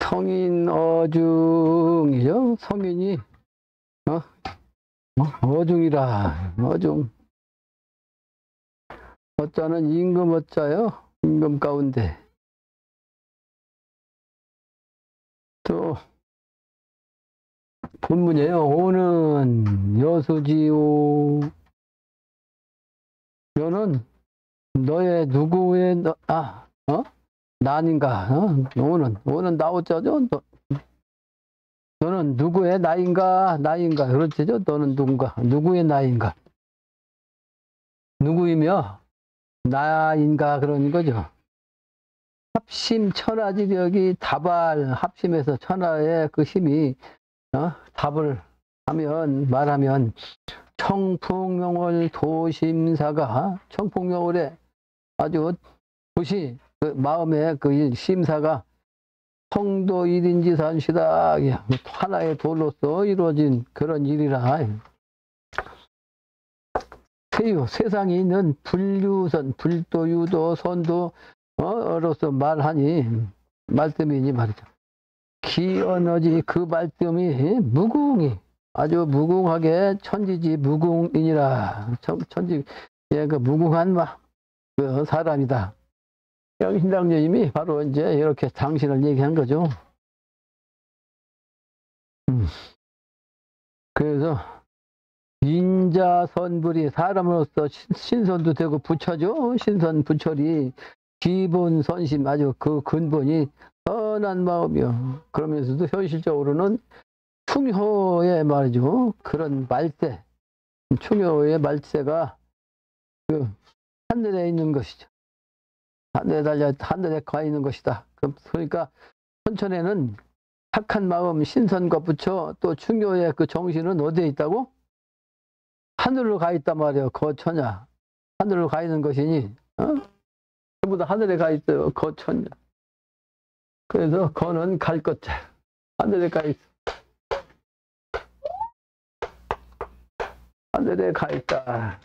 성인 어중이죠. 성인이 어중이라. 어중. 어자는 임금 어자요. 임금 가운데. 또 본문이에요. 오는 여수지요. 여는 너의 누구의 난인가? 오는 나오자죠. 너는 누구의 나인가? 나인가? 그렇죠. 너는 누군가? 누구의 나인가? 누구이며 나인가? 그런 거죠. 합심 천하지력이 다발 합심해서 천하의 그 힘이 답을 하면 말하면 청풍명월 도심사가 청풍명월에 아주 도시 그 마음의 그 심사가 성도 1인지 산시다. 하나의 돌로서 이루어진 그런 일이라. 세상에 있는 불유선, 불도, 유도, 선도 어로서 말하니 말씀이니 말이죠. 기언어지 그 말씀이 무궁이 아주 무궁하게 천지지 무궁이니라. 천지 그 무궁한 그 사람이다. 영신당님이 바로 이제 이렇게 당신을 얘기한 거죠. 그래서 인자선불이 사람으로서 신선도 되고 부처죠. 신선 부처리 기본 선심 아주 그 근본이 선한 마음이요. 그러면서도 현실적으로는 충효의 말이죠. 그런 말세, 충효의 말세가 그 하늘에 있는 것이죠. 하늘에 달려 하늘에 가 있는 것이다. 그러니까 천천에는 착한 마음 신선과 부처 또 충효의 그 정신은 어디에 있다고? 하늘로 가 있단 말이에요. 거처냐. 하늘로 가 있는 것이니 전부 다 하늘에 가 있어요. 거처냐. 그래서 거는 갈 것자. 하늘에 가 있어. 하늘에 가 있다.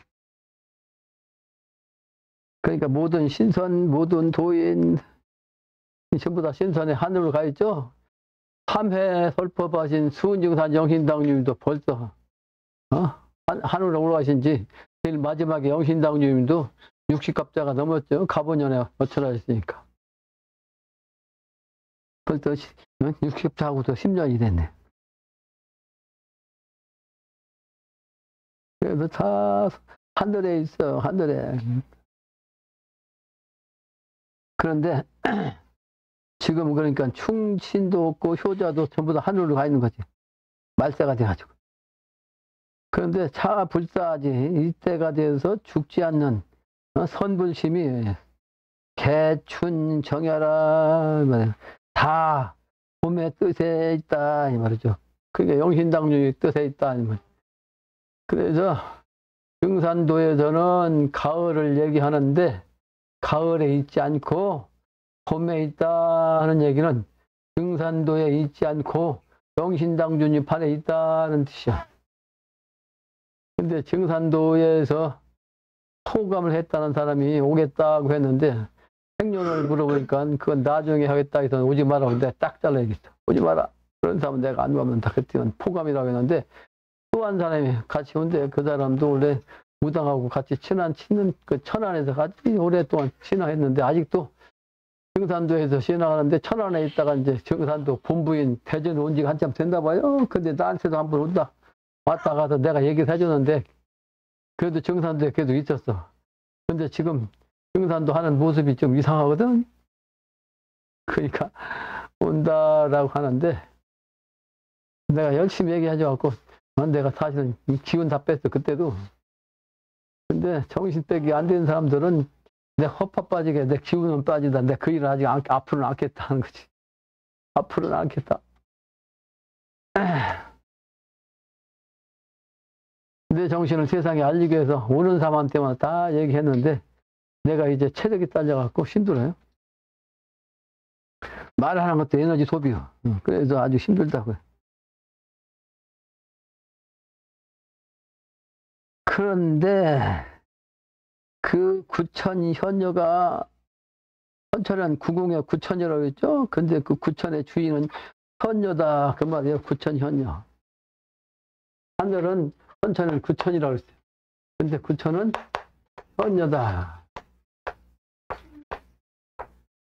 그러니까 모든 신선, 모든 도인 전부 다 신선에 하늘로 가 있죠. 3회 설법하신 수은증산 영신당님도 벌써 하늘로 올라가신 지 제일 마지막에 영신당님도 60갑자가 넘었죠. 가보년에 어쩌라했으니까. 벌써 60갑자하고도 10년이 됐네. 그래서 다 하늘에 있어. 하늘에. 그런데 지금 그러니까 충신도 없고 효자도 전부 다 하늘로 가 있는 거지. 말세가 돼가지고. 그런데 차불사지 이때가 돼서 죽지 않는 선불심이 개춘 정야라 다 봄의 뜻에 있다 이 말이죠. 그게 영신당류의 뜻에 있다 이 말. 그래서 증산도에서는 가을을 얘기하는데 가을에 있지 않고 봄에 있다 하는 얘기는 증산도에 있지 않고 영신당주니판에 있다는 뜻이야. 근데 증산도에서 토감을 했다는 사람이 오겠다고 했는데 생년을 물어보니까 그건 나중에 하겠다 해서 오지 마라. 근데 딱 잘라야겠어. 오지 마라. 그런 사람은 내가 안 가면 다 그때는 포감이라고 했는데 또 한 사람이 같이 온대. 그 사람도 원래 무당하고 같이 친한 그 천안에서 같이 오랫동안 신앙했는데 아직도 증산도에서 신앙하는데 천안에 있다가 이제 증산도 본부인 대전 온 지가 한참 됐나 봐요. 근데 나한테도 한번 온다. 왔다 가서 내가 얘기를 해주는데 그래도 증산도에 계속 있었어. 근데 지금 증산도 하는 모습이 좀 이상하거든. 그러니까 온다라고 하는데 내가 열심히 얘기해줘갖고 내가 사실은 기운 다 뺐어. 그때도. 근데 정신백이 안 되는 사람들은 내 허파 빠지게 내 기운은 빠지다. 내 그 일을 아직 앞으로는 않겠다 하는 거지. 앞으로는 않겠다. 내 정신을 세상에 알리기 위해서 오는 사람한테만 다 얘기했는데 내가 이제 체력이 딸려갖고 힘들어요. 말하는 것도 에너지 소비요. 그래서 아주 힘들다고요. 그런데 그 구천 현녀가 천천한 구궁의 구천이라고 했죠. 근데 그 구천의 주인은 현녀다 그 말이에요. 구천 현녀. 하늘은 천천은 구천이라고 했어요. 근데 구천은 현녀다.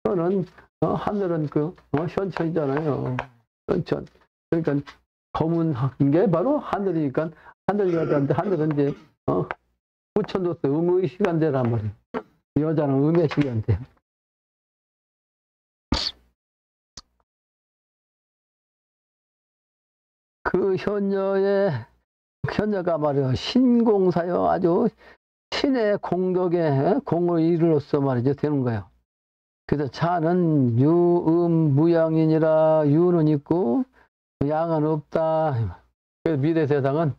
저는 하늘은 그 현천이잖아요. 현천. 그러니까 검은 게 바로 하늘이니까 하늘이라는데 하늘은 이제 구천도 음의 시간대란 말이에요. 여자는 음의 시간대. 그 현녀가 말이요 신공사요 아주 신의 공덕에 공을 이루로써 말이죠 되는 거예요. 그래서 자는 유음무양이니라 유는 있고 양은 없다. 그래서 미래 세상은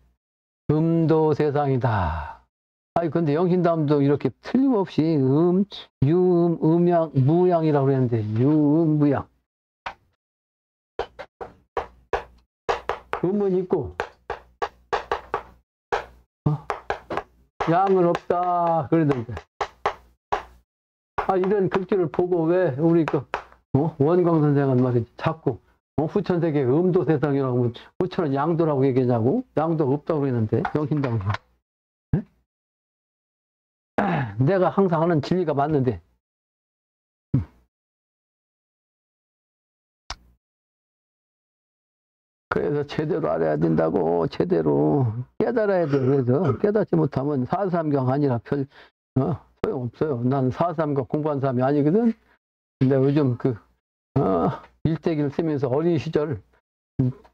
음도 세상이다. 아니 근데 영신담도 이렇게 틀림없이 유음, 음양, 무양이라고 그랬는데 유음, 무양. 음은 있고 양은 없다 그러던데. 이런 글귀를 보고 왜 우리 원광 선생은 말이지 자꾸 후천세계 음도 세상이라고 하면 후천은 양도라고 얘기하냐고. 양도 없다고 그랬는데 영신당이. 내가 항상 하는 진리가 맞는데 그래서 제대로 알아야 된다고. 제대로 깨달아야 돼. 그래서 깨닫지 못하면 사삼경 아니라 소용없어요. 난 사삼경 공부한 사람이 아니거든. 근데 요즘 일대기를 쓰면서 어린 시절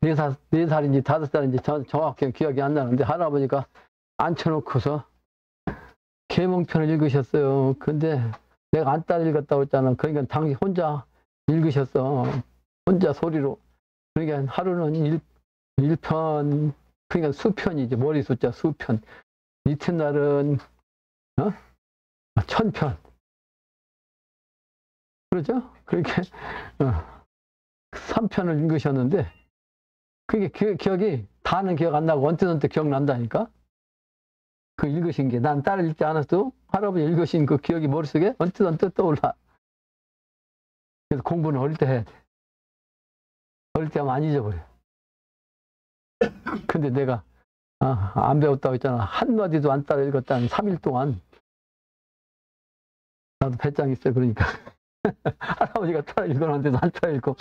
4살인지 5살인지 정확히 기억이 안 나는데 할아버지가 앉혀놓고서 계몽편을 읽으셨어요. 근데 내가 안 따라 읽었다고 했잖아. 그러니까 당시 혼자 읽으셨어. 혼자 소리로. 그러니까 하루는 1편, 그러니까 수편이지. 머리 숫자 수편. 이튿날은 1000편. 그렇죠? 그렇게 3편을 읽으셨는데 그게 기억이 다는 기억 안 나고 언뜻 기억난다니까. 그 읽으신 게 난 따라 읽지 않았어도 할아버지 읽으신 그 기억이 머릿속에 언뜻 떠올라. 그래서 공부는 어릴 때 해야 돼. 어릴 때 하면 안 잊어버려. 근데 내가 안 배웠다고 했잖아. 한마디도 안 따라 읽었다는 3일 동안. 나도 배짱 있어. 그러니까 할아버지가 따라 읽어놨는데도 안 따라 읽고.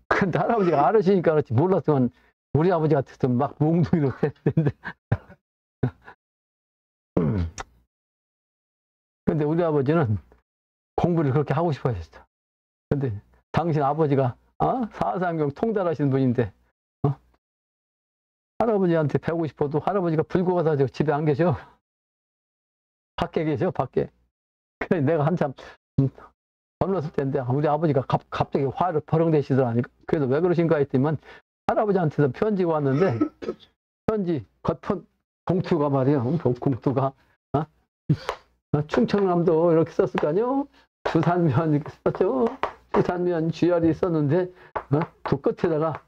근데 할아버지가 알으시니까 그렇지 몰랐으면 우리 아버지 같았으면 막 몽둥이로 했는데. 근데 우리 아버지는 공부를 그렇게 하고 싶어 하셨어. 근데 당신 아버지가 사삼경 통달하시는 분인데 할아버지한테 배우고 싶어도 할아버지가 불고 가서 집에 안 계셔. 밖에 계셔. 밖에. 그래 내가 한참 젊었을 때인데 우리 아버지가 갑자기 화를 버럭내시더라니까. 그래서 왜 그러신가 했더니 할아버지한테서 편지가 왔는데 편지 겉편 봉투가 말이에요. 봉투가 충청남도 이렇게 썼을 거 아니요. 주산면 이렇게 썼죠. 주산면 주열이 썼는데 두 끝에다가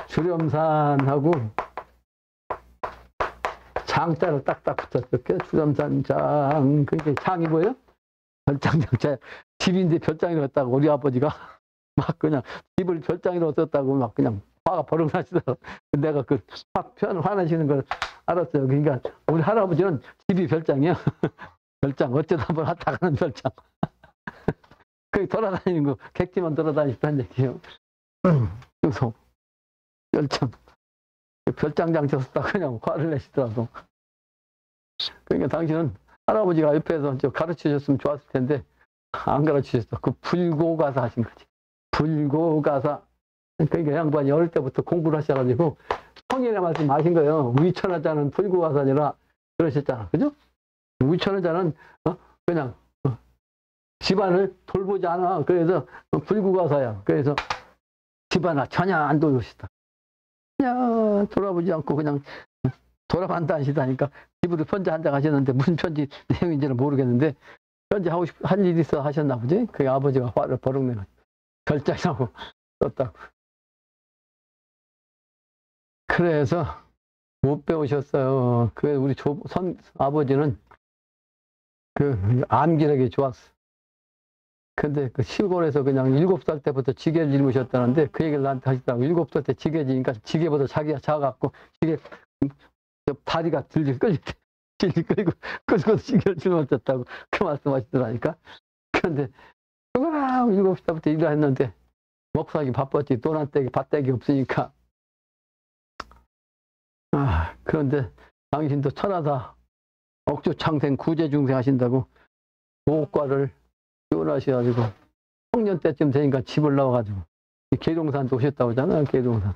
주렴산하고 장자를 딱딱 붙였을 주렴산 장. 그게 장이 뭐예요? 별장장자. 집인데 별장이라고 했다고 우리 아버지가 막 그냥 집을 별장이라고 썼다고 막 그냥 화가 버럭 나시더라고. 내가 화나시는 걸 알았어요. 그러니까 우리 할아버지는 집이 별장이야. 별장. 어쩌다 한번 왔다 가는 별장. 거기 돌아다니는 거, 객지만 돌아다니셨다는 얘기예요. 그래서 별장 장치 썼다 그냥 화를 내시더라고. 그러니까 당신은 할아버지가 옆에서 가르쳐 줬으면 좋았을 텐데 안 가르쳐 줬어. 그 불고가사 하신 거지. 불고가사. 그러니까 양반이 어릴 때부터 공부를 하셔가지고 성인의 말씀 하신 거예요. 위천하자는 불고가사니라 그러셨잖아. 그죠? 위천하자는 그냥 집안을 돌보지 않아. 그래서 불고가사야. 그래서 집안을 전혀 안 돌보시다. 그냥 돌아보지 않고 그냥 돌아간다 하시다니까 집으로 편지 한 장 하셨는데 무슨 편지 내용인지는 모르겠는데 편지 하고 할 일이 있어 하셨나 보지? 그 아버지가 화를 버럭내고 결장하고 썼다고. 그래서 못 배우셨어요. 그 우리 아버지는 그 암기력이 좋았어. 근데 그 시골에서 그냥 7살 때부터 지게를 짊으셨다는데 그 얘기를 나한테 하시더라고. 7살 때 지게 지니까 지게보다 자기가 작아갖고 지게 다리가 들질 끌릴 때 질질 끌고 끌고서 지게를 짊어졌다고 그 말씀하시더라니까. 그런데 그거랑 7살부터 일을 했는데 목사하기 바빴지 돈 한 떼기 밭떼기 없으니까. 그런데 당신도 천하다 억주창생 구제중생 하신다고 보호과를 지원하셔가지고 청년 때쯤 되니까 집을 나와가지고 계룡산도 오셨다고 하잖아요. 계룡산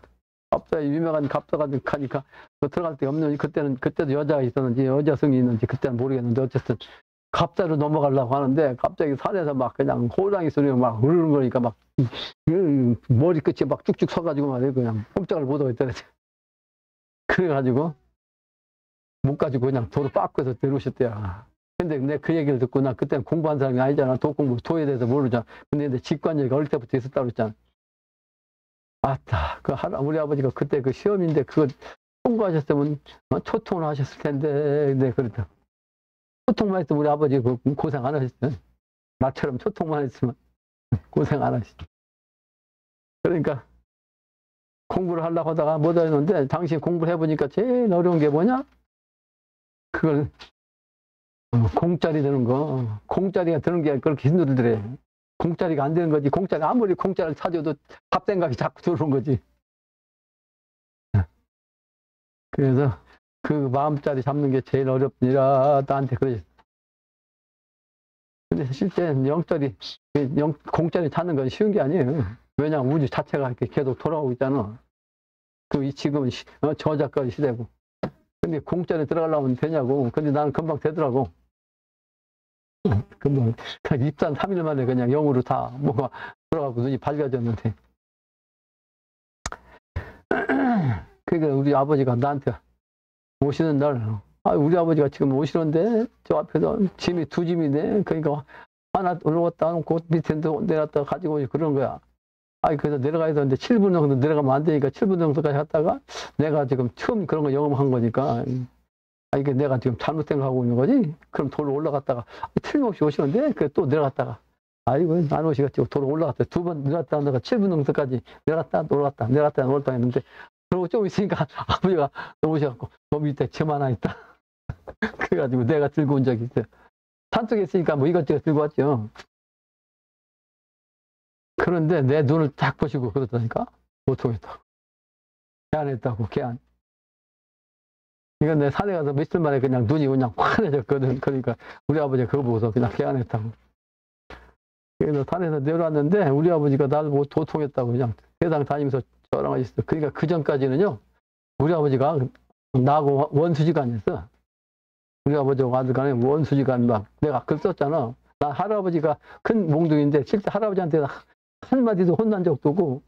갑자기 유명한 갑사가 하니까 들어갈 데 없는 그때도 여자가 있었는지 여자 성이 있는지 그때는 모르겠는데 어쨌든 갑사로 넘어가려고 하는데 갑자기 산에서 막 그냥 호랑이 소리가 막 으르는 거니까 막 머리끝이 막 쭉쭉 서가지고 막 그냥 꼼짝을 못 하겠더래. 그래가지고 못 가지고 그냥 도로 빠꾸해서 내려오셨대요. 근데 내 그 얘기를 듣고 나 그때는 공부한 사람이 아니잖아. 도에 대해서 모르잖아. 근데 내 직관력이 어릴 때부터 있었다고 그랬잖아. 아따, 우리 아버지가 그때 그 시험인데 그거 통과하셨으면 초통을 하셨을 텐데. 네, 그랬다. 초통만 했으면 우리 아버지 고생 안 하셨어요. 나처럼 초통만 했으면 고생 안 하시죠. 그러니까 공부를 하려고 하다가 못 하는데 당신 공부를 해보니까 제일 어려운 게 뭐냐? 그걸 공짜리 되는 거. 공짜리가 되는 게 그렇게 힘들더래. 공짜리가 안 되는 거지. 아무리 공짜를 찾아도 밥 생각이 자꾸 들어오는 거지. 그래서 그 마음자리 잡는 게 제일 어렵니라 나한테 그러셨어. 근데 실제 공짜리 찾는 건 쉬운 게 아니에요. 왜냐하면 우주 자체가 이렇게 계속 돌아오고 있잖아. 지금은 저작거리 시대고. 근데 공짜리 들어가려면 되냐고. 근데 나는 금방 되더라고. 금방 입산 3일 만에 그냥 영으로 다 뭐가 들어가고 눈이 밝아졌는데. 그러니까 우리 아버지가 나한테 오시는 날, 우리 아버지가 지금 오시는데 저 앞에서 짐이 2짐이네. 그러니까 하나 올라갔다 놓고 밑에 내렸다 가지고 오지 그러는 거야. 그래서 내려가야 되는데 7분 정도 내려가면 안 되니까 7분 정도까지 갔다가 내가 지금 처음 그런 거 영업한 거니까 이게 내가 지금 잘못된 거 하고 있는 거지? 그럼 도로 올라갔다가 틀림없이 오시는데 그래 또 내려갔다가 아이고 안 오시겠지. 도로 올라갔다 2번 내려갔다 내가 7분 정도까지 내려갔다 올라갔다 했는데 그러고 좀 있으니까 아버지가 오셔갖고 너 밑에 점 하나 있다. 그래가지고 내가 들고 온 적이 있어요. 산속에 있으니까 뭐 이것저것 들고 왔죠. 그런데 내 눈을 딱 보시고 그러다니까 못하겠다고. 개안했다고 개안. 이건 내 산에 가서 며칠 만에 그냥 눈이 그냥 환해졌거든. 그러니까 우리 아버지가 그거 보고서 그냥 개안했다고. 그래서 산에서 내려왔는데 우리 아버지가 나를 보고 도통했다고 그냥 세상 다니면서 저랑 하셨어. 그러니까 그 전까지는요. 우리 아버지가 나하고 원수지간이었어. 우리 아버지하고 아들 간에 원수지간 막 내가 글 썼잖아. 나 할아버지가 큰 몽둥인데 실제 할아버지한테 한마디도 혼난 적도 없고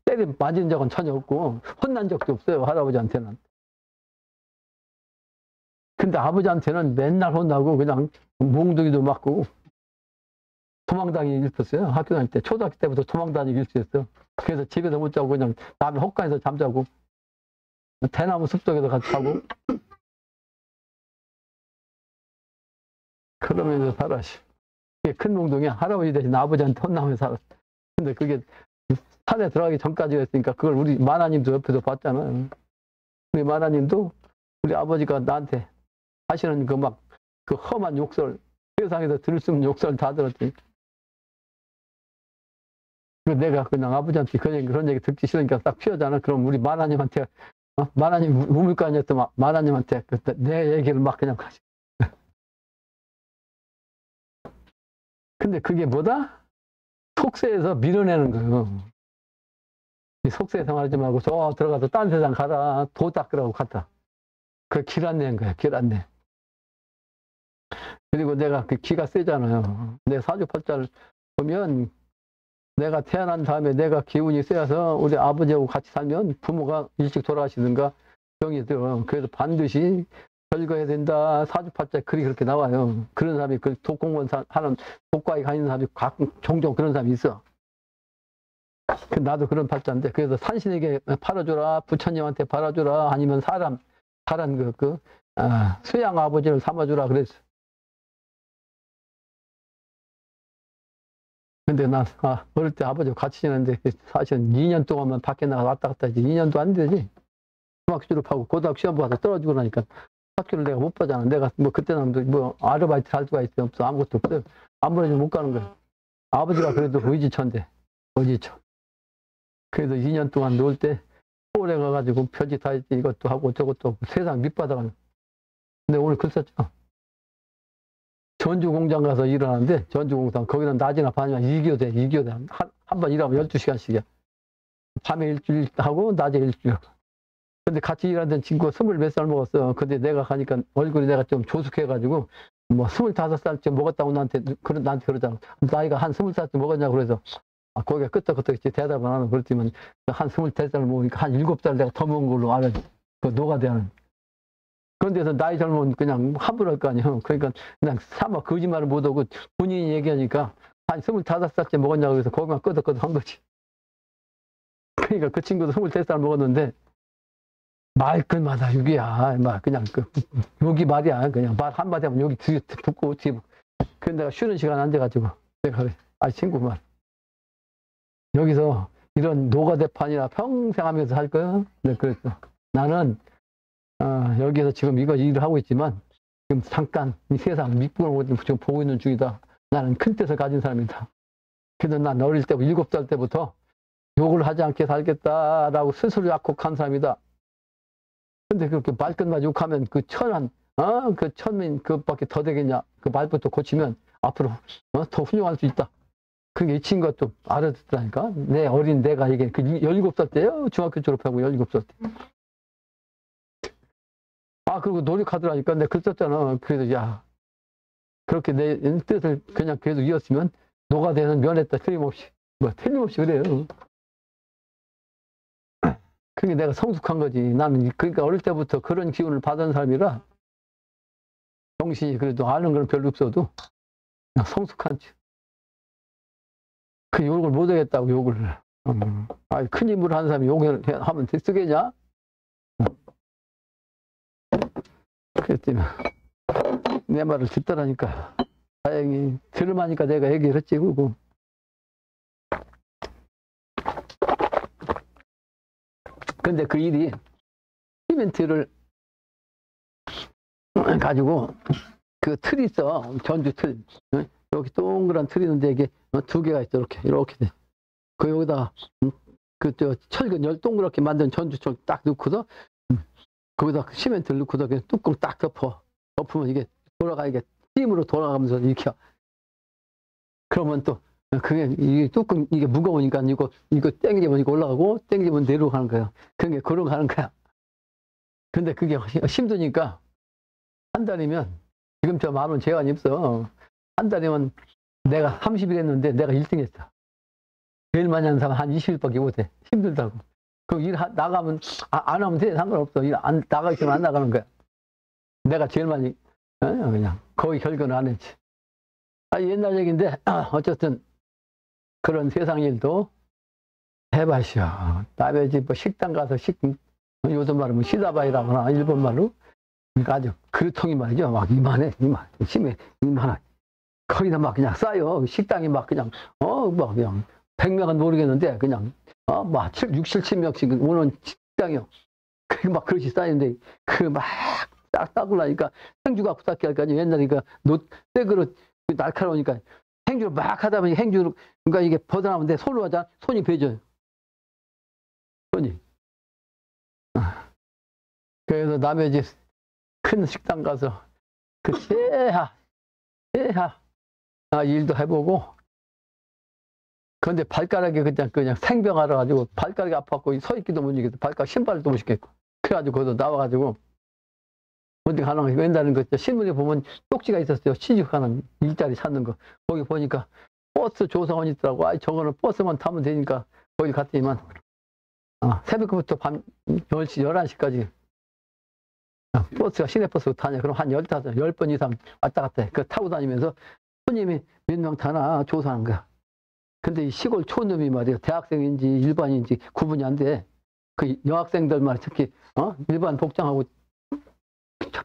때려 맞은 적은 전혀 없고 혼난 적도 없어요. 할아버지한테는. 근데 아버지한테는 맨날 혼나고 그냥 몽둥이도 맞고 도망다니기 일었어요. 학교 다닐 때 초등학교 때부터 도망다니기 일었어. 그래서 집에서 못 자고 그냥 남의 헛간에서 잠자고 대나무 숲속에서 같이 자고 그러면서 살았어. 그게 큰 몽둥이야. 할아버지 대신 아버지한테 혼나면서 살았어. 근데 그게 산에 들어가기 전까지였으니까 그걸 우리 마나님도 옆에서 봤잖아. 우리 마나님도 우리 아버지가 나한테 하시는 그 험한 욕설, 세상에서 들을 수 없는 욕설 다 들었지. 내가 그냥 아버지한테 그런 얘기 듣기 싫으니까 딱 피하잖아. 그럼 우리 마나님한테, 마나님 우물가니었던 마나님한테 내 얘기를 막 그냥 가지. 근데 그게 뭐다? 속세에서 밀어내는 거예요. 속세 생활하지 말고 저 들어가서 딴 세상 가라. 도 닦으라고 갔다. 그 길 안내인 거야. 길 안내. 그리고 내가 그 기가 세잖아요. 내 사주팔자를 보면 내가 태어난 다음에 내가 기운이 세어서 우리 아버지하고 같이 살면 부모가 일찍 돌아가시든가 병이 들어. 그래서 반드시 별거해야 된다. 사주팔자 글이 그렇게 나와요. 그런 사람이 그 독공원 하는 독과에 가 있는 사람이 가끔 종종 그런 사람이 있어. 나도 그런 팔자인데 그래서 산신에게 팔아줘라, 부처님한테 팔아줘라, 아니면 사람 수양 아버지를 삼아주라 그랬어. 근데 나 어릴 때 아버지와 같이 지냈는데 사실은 2년 동안만 밖에 나가 왔다 갔다 하지 2년도 안 되지. 중학교 졸업하고 고등학교 시험 봐서 떨어지고 나니까 학교를 내가 못 가잖아. 내가 뭐 그때는 뭐 아르바이트 할 수가 있어 없어 아무것도 없어. 안 보내주면 못 가는 거야. 아버지가 그래도 의지처인데 의지처. 그래도 2년 동안 놀 때 서울에 가가지고 별짓 다 했지. 이것도 하고 저것도 하고 세상 밑바닥을. 근데 오늘 글 썼죠. 전주공장 가서 일하는데 전주공장 거기는 낮이나 밤이나 2교대 2교대 한 번 일하면 12시간씩이야. 밤에 일주일 하고 낮에 일주일. 근데 같이 일하던 친구가 20몇 살 먹었어. 근데 내가 가니까 얼굴이 내가 좀 조숙해가지고 뭐 25살쯤 먹었다고 나한테 그러잖아. 나이가 한 20살쯤 먹었냐고 그래서 거기가 끄떡끄떡했지. 대답은 안 하고 그랬지만 한 23살 먹으니까 한 7살 내가 더 먹은 걸로 알아. 그 노가대하는. 그런데서 나이 젊으면 그냥 함부로 할 거 아니에요. 그러니까 그냥 사막 거짓말을 못하고 본인이 얘기하니까 한 25살쯤 먹었냐고 그래서 거기만 끄덕끄덕 한 거지. 그러니까 그 친구도 23살 먹었는데 말끝마다 욕이야. 막 그냥 욕이 말이야. 그냥 말 한마디 하면 욕이 뒤에 붙고 뒤에 붙고. 그래서 내가 쉬는 시간 안 돼가지고 내가 그래. 친구 말. 여기서 이런 노가대판이나 평생 하면서 할 거야? 네, 그랬어. 나는 여기서 지금 이거 일을 하고 있지만 지금 잠깐 이 세상 밑부분을 지금 보고 있는 중이다. 나는 큰 뜻을 가진 사람이다. 그래서 난 어릴 때 7살 때부터 욕을 하지 않게 살겠다라고 스스로 약속한 사람이다. 근데 그렇게 말끝마다 욕하면 그 천민 그밖에 더 되겠냐. 그 말부터 고치면 앞으로 더 훌륭할 수 있다. 그게 이 친구가 또 알아듣더라니까. 내 어린 내가 이게 그 17살 때요. 중학교 졸업하고 17살 때. 그리고 노력하더라니까. 내가 글 썼잖아. 그래서 야 그렇게 내 뜻을 그냥 계속 이었으면 노가대는 면했다. 틀림없이. 틀림없이 그래요. 그게 내가 성숙한 거지. 나는 그러니까 어릴 때부터 그런 기운을 받은 사람이라 정신이 그래도 아는 건 별로 없어도 그냥 성숙한지. 그 욕을 못 하겠다고 욕을. 큰 힘으로 하는 사람이 욕을 하면 쓰겠냐? 그랬더니 내 말을 듣더라니까. 다행히 들으마니까 내가 얘기를 했지. 그리고 근데 그 일이 시멘트를 가지고 그 틀이 있어. 전주 틀. 여기 동그란 틀이 있는데 이게 2개가 있어. 이렇게 돼. 그 여기다가 철근 동그랗게 만든 전주철 딱 넣고서 거기다 시멘트를 넣고서 뚜껑 딱 덮으면 이게 이게 힘으로 돌아가면서 익혀. 그러면 또 그게 이게 뚜껑 이게 무거우니까 이거 땡기면 이거 올라가고 땡기면 내려가는 거야. 그런 게 걸어가는 거야. 근데 그게 힘드니까 한 달이면 지금 저 마음은 재간이 없어. 한 달이면 내가 30일 했는데 내가 1등 했어. 제일 많이 하는 사람 한 20일밖에 못해. 힘들다고. 그 일 나가면 안 하면 돼. 상관없어. 나가 있으면 안 나가는 거야. 내가 제일 많이 그냥 거의 결근을 안 했지. 옛날 얘기인데 어쨌든 그런 세상 일도 해봐시오. 남의 집 식당 가서 요즘 말로 시다바이라거나 일본 말로 그러니까 아주 그릇통이 말이죠. 막 심해 이만해. 거기다 막 그냥 싸요. 식당이 막 그냥 막 그냥 100명은 모르겠는데 그냥 막 6, 7명씩 오는 식당이요. 그 막 그릇이 쌓이는데 그 막 딱 따고 나니까 행주 갖고 닦게 할까. 옛날에 때 그릇 날카로우니까 행주를 막 하다 보니 행주를 그러니까 이게 벗어나면 손으로 하자. 손이 베져요. 손이. 그래서 남의 집 큰 식당 가서 그 세하 일도 해보고. 그런데 발가락이 그냥 생병하러 가지고 발가락이 아파갖고 서 있기도 못 이기고 발가락 신발도 못 신겠고. 그래가지고 거기서 나와가지고 어디 가는 거 옛날에는 그 신문에 보면 쪽지가 있었어요. 취직하는 일자리 찾는 거. 거기 보니까 버스 조성원이 있더라고. 아, 저거는 버스만 타면 되니까 거기 갔더니만 새벽부터 밤 10시, 11시까지 버스가 시내버스 타냐. 그럼 한 10번 이상 왔다 갔다 해. 그 타고 다니면서 손님이 몇 명 타나 조사하는 거야. 근데 이 시골 촌놈이 말이야. 대학생인지 일반인지 구분이 안 돼. 그 여학생들만 특히, 일반 복장하고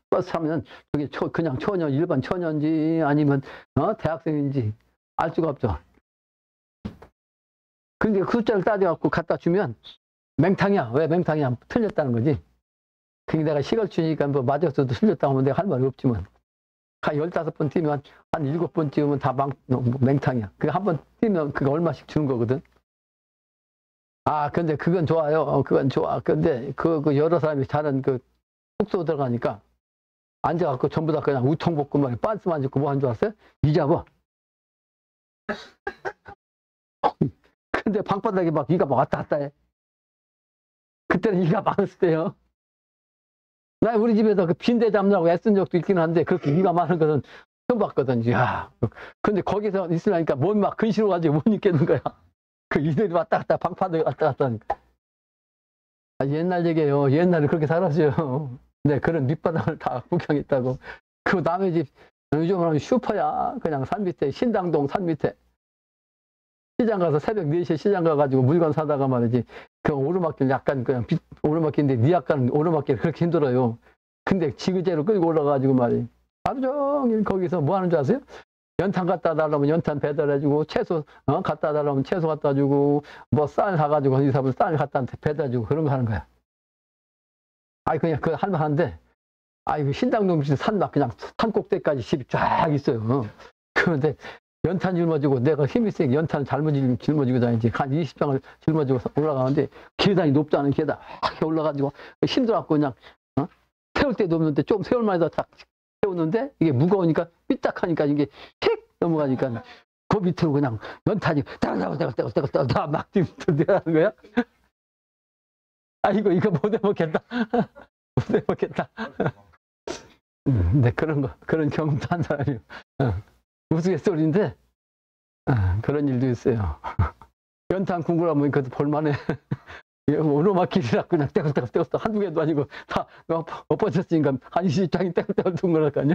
버스 타면 저기 그냥 처녀, 일반 처녀인지 아니면, 대학생인지 알 수가 없죠. 근데 그 숫자를 따져갖고 갖다 주면 맹탕이야. 왜 맹탕이야? 틀렸다는 거지. 그게 내가 시골 주니까 뭐 맞았어도 틀렸다고 하면 내가 할 말이 없지만. 한 15번 뛰면 한 7번 뛰면 다 맹탕이야. 그 한 번 뛰면 그거 얼마씩 주는 거거든. 근데 그건 좋아요. 그건 좋아. 근데 그 여러 사람이 자는 그 숙소 들어가니까 앉아갖고 전부 다 그냥 우통복구만 빤스만 입고 뭐 한 줄 알았어요? 이자고. 근데 방바닥에 막 이가 막 왔다 갔다 해. 그때는 이가 많았을 때요. 나 우리 집에서 그 빈대 잡느라고 애쓴 적도 있긴 한데 그렇게 이가 많은 것은 처음 봤거든. 야, 근데 거기서 있으려니까 몸이 막 근시러워가지고 못 있겠는 거야. 그 이들이 왔다 갔다 방바닥에 왔다 갔다 하니까. 옛날 얘기예요. 옛날에 그렇게 살았어요. 네, 그런 밑바닥을 다 구경했다고. 그 남의 집 요즘은 슈퍼야. 그냥 산 밑에 신당동 산 밑에. 시장 가서 새벽 4시에 시장 가가지고 물건 사다가 말이지. 그 오르막길 약간 그냥 오르막길인데 니 약간 오르막길 그렇게 힘들어요. 근데 지그재로 끌고 올라가가지고 말이지. 하루 종일 거기서 뭐 하는 줄 아세요? 연탄 갖다 달라면 연탄 배달해주고 채소 갖다 달라면 채소 갖다 주고 뭐 쌀 사가지고 이 사람은 쌀 갖다 배달해주고 그런 거 하는 거야. 그냥 그 할만한데 그 신당동 산막 그냥 산 꼭대기까지 집이 쫙 있어요. 그런데 연탄 짊어지고 내가 힘이 세게 연탄을 짊어지고 다니지. 한 20장을 짊어지고 올라가는데 계단이 높지 않은 계단 이렇게 올라가지고 힘들어갖고 그냥 세울 데도 없는데 좀 세울만 해서 딱 세우는데 이게 무거우니까 삐딱하니까 이게 휙 넘어가니까 그 밑으로 그냥 연탄이 따글따글 막 내려가는 거야. 이거 못 해먹겠다. 못 해먹겠다. 근데 그런 경험도 한 사람이요. 우스갯소리인데 그런 일도 있어요. 연탄 궁굴하면 그것도 볼만해. 오르막길이라 그냥 떼글떼글 한두 개도 아니고 다 엎어졌으니까 한 20장이 떼글떼글 둔 거라니까요.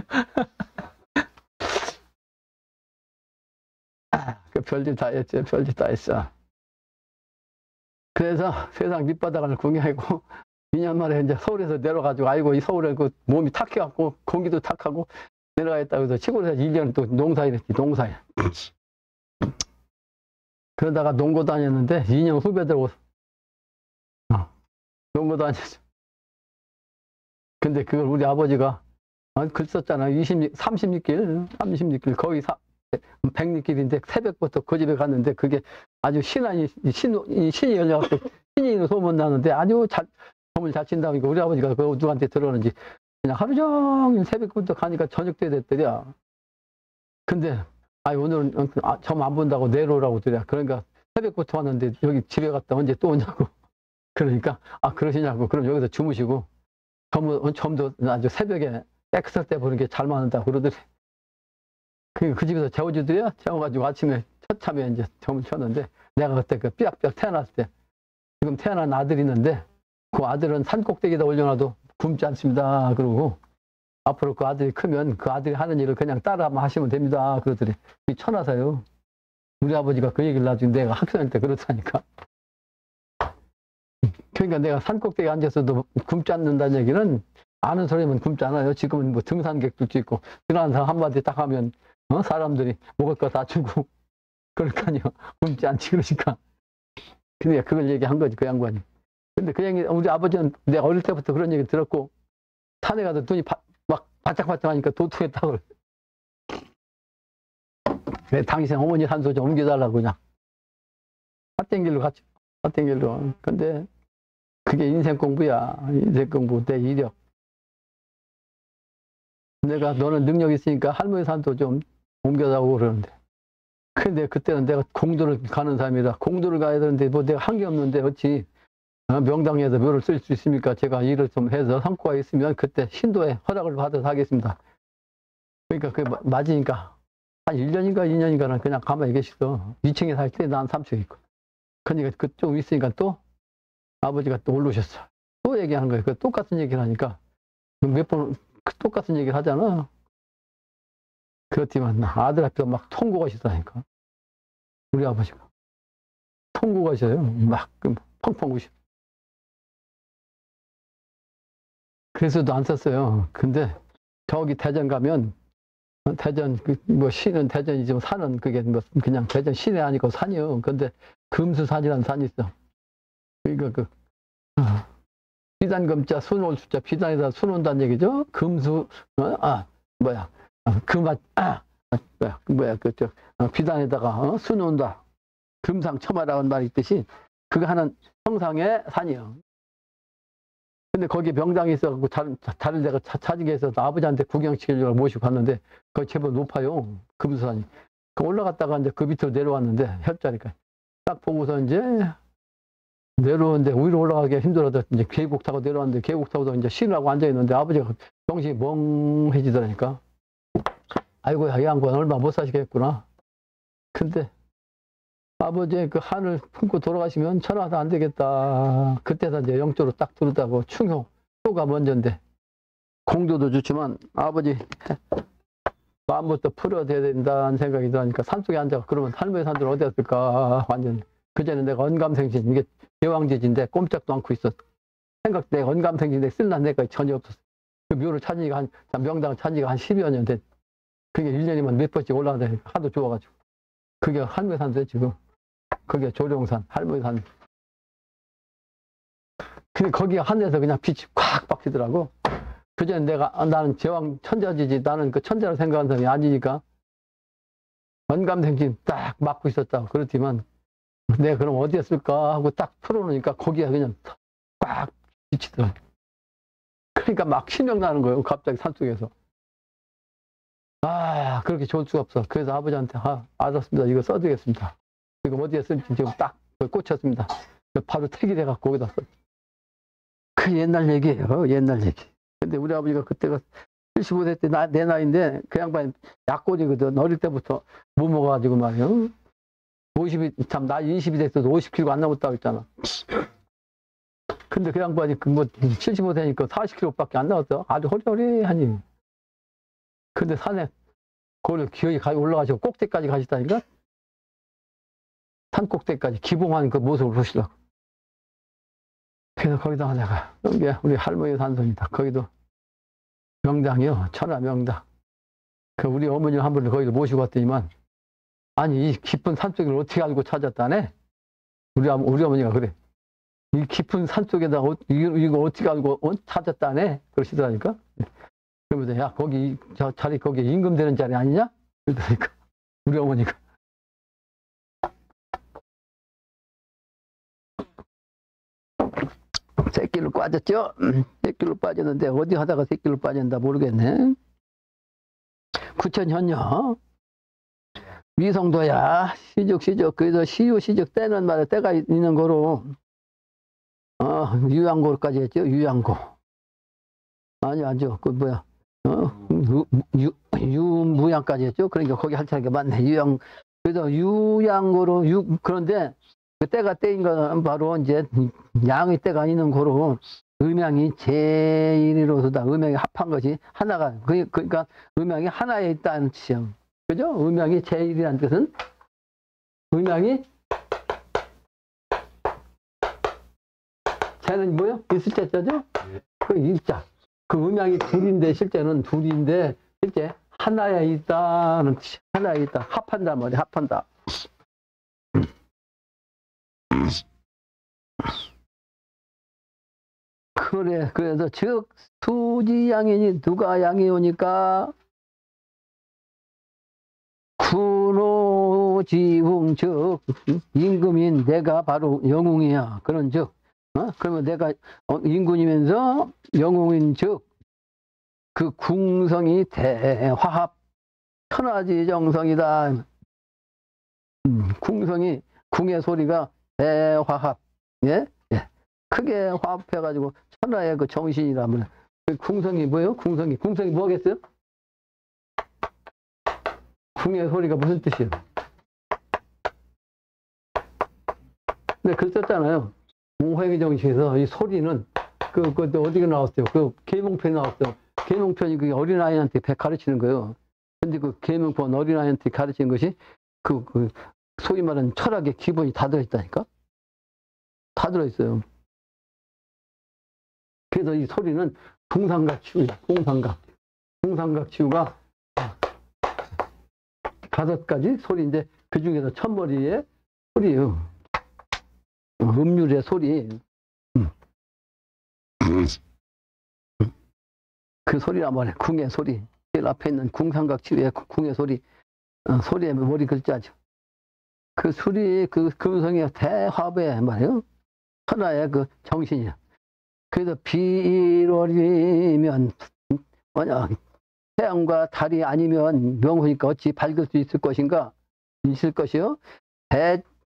그 별짓 다 했죠. 별짓 다 했어. 그래서 세상 밑바닥을 구경하고 2년 만에 이제 서울에서 내려가지고 이 서울에 그 몸이 탁해갖고 공기도 탁하고 내려가겠다고 해서 시골에서 1년 또 농사일 했지. 농사일. 그러다가 농고 다녔는데 2년 후배들하고 농고 다녔어. 근데 그걸 우리 아버지가 글 썼잖아. 36길 거기 100리길인데 새벽부터 그 집에 갔는데 그게 아주 신이 열려갖고 신이 소문 나는데 아주 점을 잘 친다고 우리 아버지가 그 누구한테 들었는지 그냥 하루 종일 새벽부터 가니까 저녁 때 됐더랴. 근데 오늘은 점 안 본다고 내려오라고 그러더랴. 그러니까 새벽부터 왔는데 여기 집에 갔다 언제 또 오냐고. 그러니까 그러시냐고. 그럼 여기서 주무시고 점도 아주 새벽에 깨끗할 때 보는 게 잘 맞는다고 그러더래. 그 집에서 재워주더래요. 재워가지고 아침에 처참에 이제 점을 쳤는데 내가 그때 그 삐약삐약 태어났을 때 지금 태어난 아들이 있는데 그 아들은 산 꼭대기에다 올려놔도 굶지 않습니다. 그러고 앞으로 그 아들이 크면 그 아들이 하는 일을 그냥 따라만 하시면 됩니다. 그러더래. 쳐놔서요. 우리 아버지가 그 얘기를 나중에 내가 학생일 때 그렇다니까. 그러니까 내가 산 꼭대기에 앉아서도 굶지 않는다는 얘기는 아는 소리면 굶지 않아요. 지금은 뭐 등산객들도 있고 등산 사람 한마디 딱 하면 사람들이 먹을 거 다 주고 그러니까요. 굶지 않지 그러니까. 근데 그걸 얘기한 거지 그 양반이. 근데 그 얘기 우리 아버지는 내가 어릴 때부터 그런 얘기 들었고 산에 가서 눈이 막 바짝바짝하니까 도통했다고. 그래 당신 어머니 산소 좀 옮겨달라고 그냥 핫땡길로 갔죠. 핫땡길로. 근데 그게 인생 공부야. 인생 공부 내 이력. 내가 너는 능력 있으니까 할머니 산소 좀 옮겨다오고 그러는데. 근데 그때는 내가 공도를 가는 사람이라 공도를 가야 되는데 뭐 내가 한 게 없는데 어찌 명당에서 묘를 쓸 수 있습니까? 제가 일을 좀 해서 성과가 있으면 그때 신도에 허락을 받아서 하겠습니다. 그러니까 그게 맞으니까 한 1년인가 2년인가는 그냥 가만히 계시어. 2층에 살 때 난 3층에 있고. 그러니까 그쪽 있으니까 또 아버지가 또 올라오셨어. 또 얘기하는 거예요. 그 똑같은 얘기를 하니까 몇 번 똑같은 얘기를 하잖아. 그렇지만 아들 앞에서 막 통고가 있었다니까. 우리 아버지가. 통고가 있어요. 막 펑펑 우시. 그래서도 안 썼어요. 근데 저기 대전 가면 대전 뭐 시는 대전이지만 산은 그게 뭐 그냥 대전 시내 아니고 산이요. 근데 금수산이라는 산이 있어. 그러니까 비단금자 순올 숫자 비단에다 순온다는 얘기죠. 금수 비단에다가 순온다. 금상첨화라는 말이 있듯이 그거 하는 형상의 산이요. 근데 거기 명당이 있어갖고 다른 데가 찾은 게 있어서 아버지한테 구경시켜주려고 모시고 갔는데 거기 제법 높아요. 금수산이. 올라갔다가 이제 그 밑으로 내려왔는데 협자니까 딱 보고서 이제 내려오는데 위로 올라가기 힘들어서 이제 계곡 타고 내려왔는데 계곡 타고도 이제 쉬라고 앉아있는데 아버지가 정신이 멍해지더라니까. 아이고, 이 양반 얼마 못 사시겠구나. 근데 아버지의 그 한을 품고 돌아가시면 천하도 안 되겠다. 그때다 이제 영적으로 딱 들었다고 효가 먼저인데 공도도 좋지만 아버지 마음부터 풀어야 된다는 생각이 드니까 산속에 앉아 그러면 할머니 산들 어디 갔을까 완전. 그전에 내가 언감생신 이게 제왕제지인데 꼼짝도 않고 있었어. 생각 내가 언감생신인데 쓸난 내가 전혀 없었어. 그 묘를 찾으니까 명당을 찾으니까 한 10여 년 됐. 그게 1년이면 몇 번씩 올라가다 하도 좋아가지고. 그게 할머니 산데 지금. 그게 조룡산, 할머니 산. 근데 거기 하늘에서 그냥 빛이 콱 박히더라고. 그전에 나는 제왕 천자지지, 나는 그 천자로 생각하는 사람이 아니니까, 언감생심 딱 막고 있었다고. 그렇지만, 내가 그럼 어디였을까 하고 딱 풀어놓으니까 거기가 그냥 꽉 비치더라고. 그러니까 막 신명나는 거예요. 갑자기 산속에서. 그렇게 좋을 수가 없어. 그래서 아버지한테, 알았습니다. 이거 써드리겠습니다. 이거 어디에 쓸지 지금 딱 꽂혔습니다. 바로 택일해갖고 거기다 써. 그 옛날 얘기예요. 옛날 얘기. 근데 우리 아버지가 그때가 75세 때 내 나이인데 그 양반이 약골이거든. 어릴 때부터 못 먹어가지고 말이에요. 50이, 참, 나이 20이 됐어도 50kg 안 남았다고 했잖아. 근데 그 양반이 75세니까 40kg밖에 안 나왔어. 아주 호리호리하니. 근데 산에, 거기를 기어이 올라가시고 꼭대기까지 가시다니까? 산 꼭대기까지 기봉한 그 모습을 보시려고. 그래서 거기다가 내가, 여기 우리 할머니 산성이다. 거기도 명당이요. 천하 명당. 그 우리 어머니 한 분을 거기를 모시고 왔더니만, 아니, 이 깊은 산속을 어떻게 알고 찾았다네? 우리 어머니가 그래. 이 깊은 산속에다 이거 어떻게 알고 찾았다네? 그러시더라니까. 그러면서, 야, 거기, 저 자리, 거기 임금되는 자리 아니냐? 그러니까, 우리 어머니가. 새끼로 빠졌죠? 새끼로 빠졌는데, 어디 하다가 새끼로 빠졌나 모르겠네. 구천현녀. 위성도야, 시적. 그래서 시적 때는 말에 때가 있는 거로, 유양고까지 했죠, 유양고. 아니죠, 그 뭐야, 유무양까지 했죠. 그러니까 거기 할차게 맞네, 유양. 그래서 유양고로, 그런데 그 때가 때인 건 바로 이제 양의 때가 있는 거로 음양이 제1이로서다. 음양이 합한 것이 하나가, 그러니까 음양이 하나에 있다는 뜻이야. 그죠? 음양이 제1이라는 뜻은 음양이 쟤는 뭐요? 있을 자죠? 그 일자. 그 음양이 둘인데 실제는 둘인데 실제 하나에 있다는 뜻이 하나에 있다. 합한다 말이야. 합한다. 그래. 그래서 즉 수지양이니 누가 양이 오니까 군호지웅 즉 임금인 내가 바로 영웅이야. 그런 즉 그러면 내가 임금이면서 영웅인 즉 그 궁성이 대화합 천하지정성이다. 궁성이 궁의 소리가 대화합 예? 크게 화합해가지고 천하의 그 정신이라면 그 궁성이 뭐예요? 궁성이 뭐겠어요? 궁의 소리가 무슨 뜻이에요? 네, 글 썼잖아요. 공호행위 정신에서 이 소리는 그 어디가 나왔어요? 그 계몽편이 나왔어요. 계몽편이 그 어린아이한테 가르치는 거예요. 근데 그 계몽편 어린아이한테 가르치는 것이 그 소위 말하는 철학의 기본이 다 들어있다니까? 다 들어있어요. 그래서 이 소리는 동삼각 치유야. 동삼각 치유가 5가지 소리인데 그 중에서 첫머리의 소리예요. 음률의 소리. 그 소리란 말이에요. 궁의 소리. 제일 앞에 있는 궁삼각 치유의 궁의 소리. 소리의 머리 글자죠. 그 소리, 그 금성의 대화배 말이에요. 하나의 그 정신이야. 그래서 비일월이면 뭐냐, 태양과 달이 아니면 명호니까 어찌 밝을 수 있을 것인가? 있을 것이요.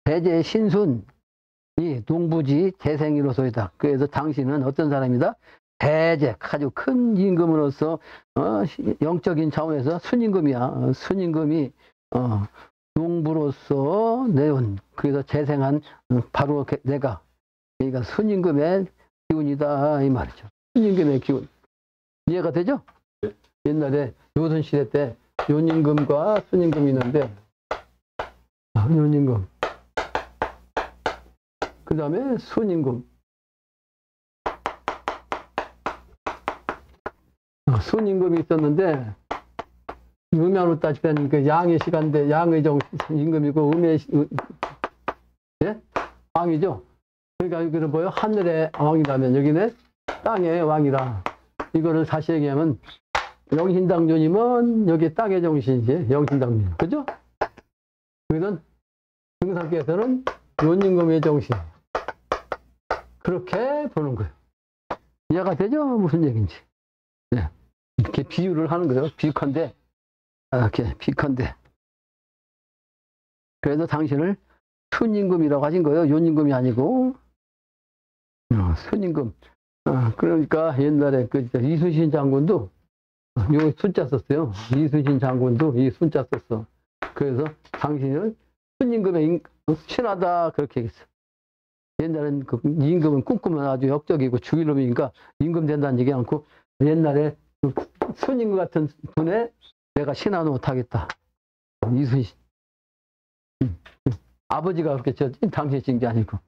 대제 신순, 이 농부지 재생이로소이다. 그래서 당신은 어떤 사람이다? 대제, 아주 큰 임금으로서 영적인 차원에서 순임금이야. 순임금이 농부로서 내온, 그래서 재생한 바로 내가, 그러니까 순임금의 기운이다 이 말이죠. 순임금의 기운. 이해가 되죠? 네. 옛날에 조선시대 때 요임금과 순임금이 있는데, 요임금, 그 다음에 순임금. 순임금이 있었는데, 음양으로 따지면 그 양의 시간대, 양의 임금이고, 예? 왕이죠? 그러니까 여기는 뭐예요? 하늘의 왕이라면 여기는 땅의 왕이라. 이거를 다시 얘기하면 영신당존이면 여기 땅의 정신이지. 영신당존. 그죠? 여기는 등산께서는 요임금의 정신. 그렇게 보는 거예요. 이해가 되죠? 무슨 얘기인지. 네. 이렇게 비유를 하는 거예요. 비유컨대. 이렇게 비유컨대. 그래서 당신을 순임금이라고 하신 거예요. 요임금이 아니고. 순임금. 그러니까 옛날에 그 이순신 장군도 요 숫자 썼어요. 이순신 장군도 이 숫자 썼어. 그래서 당신을 순임금의 친하다 그렇게 얘기했어. 옛날엔 그 임금은 꿈꾸면 아주 역적이고 주일놈이니까 임금 된다는 얘기 않고 옛날에 그 순임금 같은 분에 내가 신하 못하겠다. 이순신. 아버지가 그렇게 쳤지 당신이 친 게 아니고.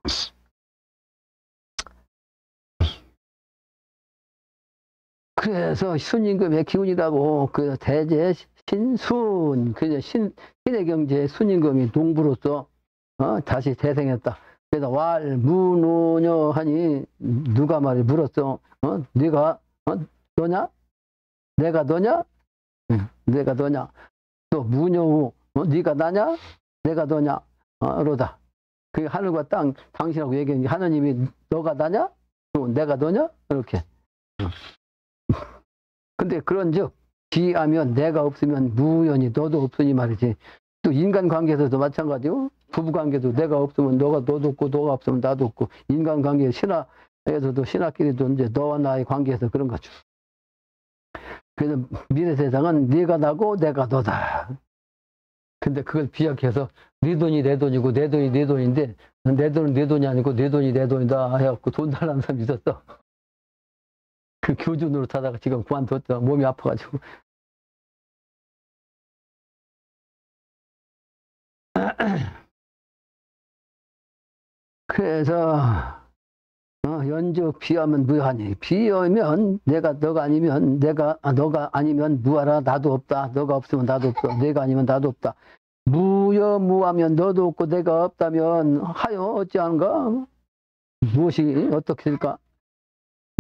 그래서 순임금의 기운이라고 그 대제 신순, 그 신의 경제의 순임금이 농부로서 다시 재생했다. 그래서 왈무노녀 하니 누가 말이 물었어. 네가 너냐? 내가 너냐? 내가 너냐? 또 무녀후 네가 나냐? 내가 너냐? 로다. 그 하늘과 땅 당신하고 얘기하는 하나님이 너가 나냐? 또 내가 너냐? 이렇게. 근데 그런즉 비하면 내가 없으면 무연이 너도 없으니 말이지. 또 인간관계에서도 마찬가지요. 부부관계도 내가 없으면 너도 없고 너가 없으면 나도 없고 인간관계 신하에서도 신하끼리도 이제 너와 나의 관계에서 그런 거죠. 그래서 미래 세상은 네가 나고 내가 너다. 근데 그걸 비약해서 네 돈이 내 돈이고 내 돈이 내 돈인데 내 돈은 내 돈이 아니고 내 돈이 내 돈이다 해갖고 돈 달라는 사람이 있었어. 그 교준으로 타다가 지금 그만뒀죠. 몸이 아파가지고. 그래서 연적 비하면 무하니 비하면 내가 너가 아니면 너가 아니면 무하라 나도 없다. 너가 없으면 나도 없다. 내가 아니면 나도 없다. 무하면 너도 없고 내가 없다면 하여 어찌하는가? 무엇이 어떻게 될까?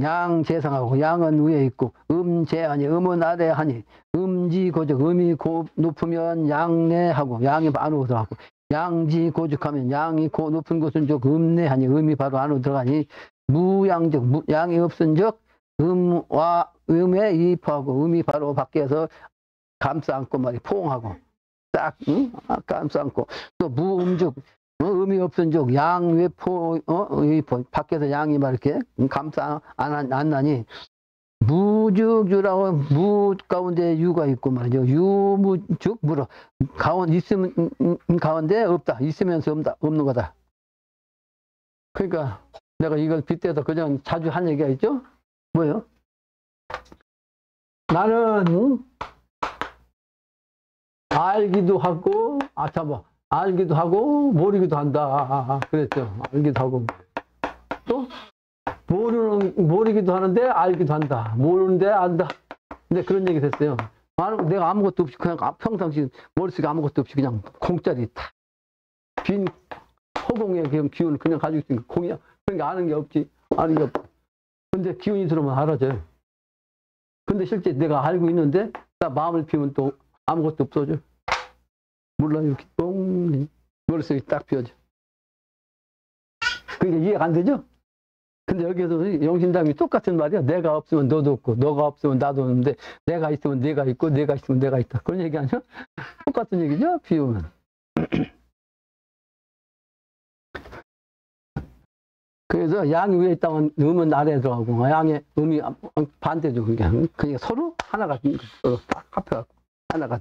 양재상하고 양은 위에 있고 음재하니 음은 아래 하니 음지고적 음이 높으면 양내하고 양이 안으로 들어가고 양지고적하면 양이 높은 곳은 즉 음내하니 음이 바로 안으로 들어가니 무양적 양이 없은 즉 음와 음에 이입하고 음이 바로 밖에서 감싸 안고 말이 포옹하고 딱 감싸 안고 또 무음즉 음이 없은 즉 양 외포 밖에서 양이 막 이렇게 감싸 안나니 무죽주라고 무 가운데 유가 있고 말이죠. 유무죽 무로 있으면 가운데 없다. 있으면서 없는 거다. 그러니까 내가 이걸 빗대서 그냥 자주 한 얘기가 있죠. 뭐예요? 나는 알기도 하고 알기도 하고 모르기도 한다. 그랬죠. 알기도 하고 또 모르기도 하는데 알기도 한다. 모르는데 안다. 근데 그런 얘기 됐어요. 내가 아무것도 없이 그냥 평상시 머릿속에 아무것도 없이 그냥 공짜리 빈 허공에 그냥 기운을 그냥 가지고 있으니까 공이야. 그러니까 아는 게 없지. 아는 게 없지. 근데 기운이 들어오면 알아져요. 근데 실제 내가 알고 있는데 나 마음을 피우면 또 아무것도 없어져. 몰라 이렇게 똥 머릿속에 딱 비워져. 그게 이해가 안 되죠? 근데 여기에서 영신담이 똑같은 말이야. 내가 없으면 너도 없고 너가 없으면 나도 없는데 내가 있으면 내가 있고 내가 있으면 내가 있다. 그런 얘기 아니야? 똑같은 얘기죠? 비우면. 그래서 양이 위에 있다면 음은 아래에 들어가고 양의 음이 반대죠. 그러니까 서로 하나가 서로 딱 합해갖고 하나가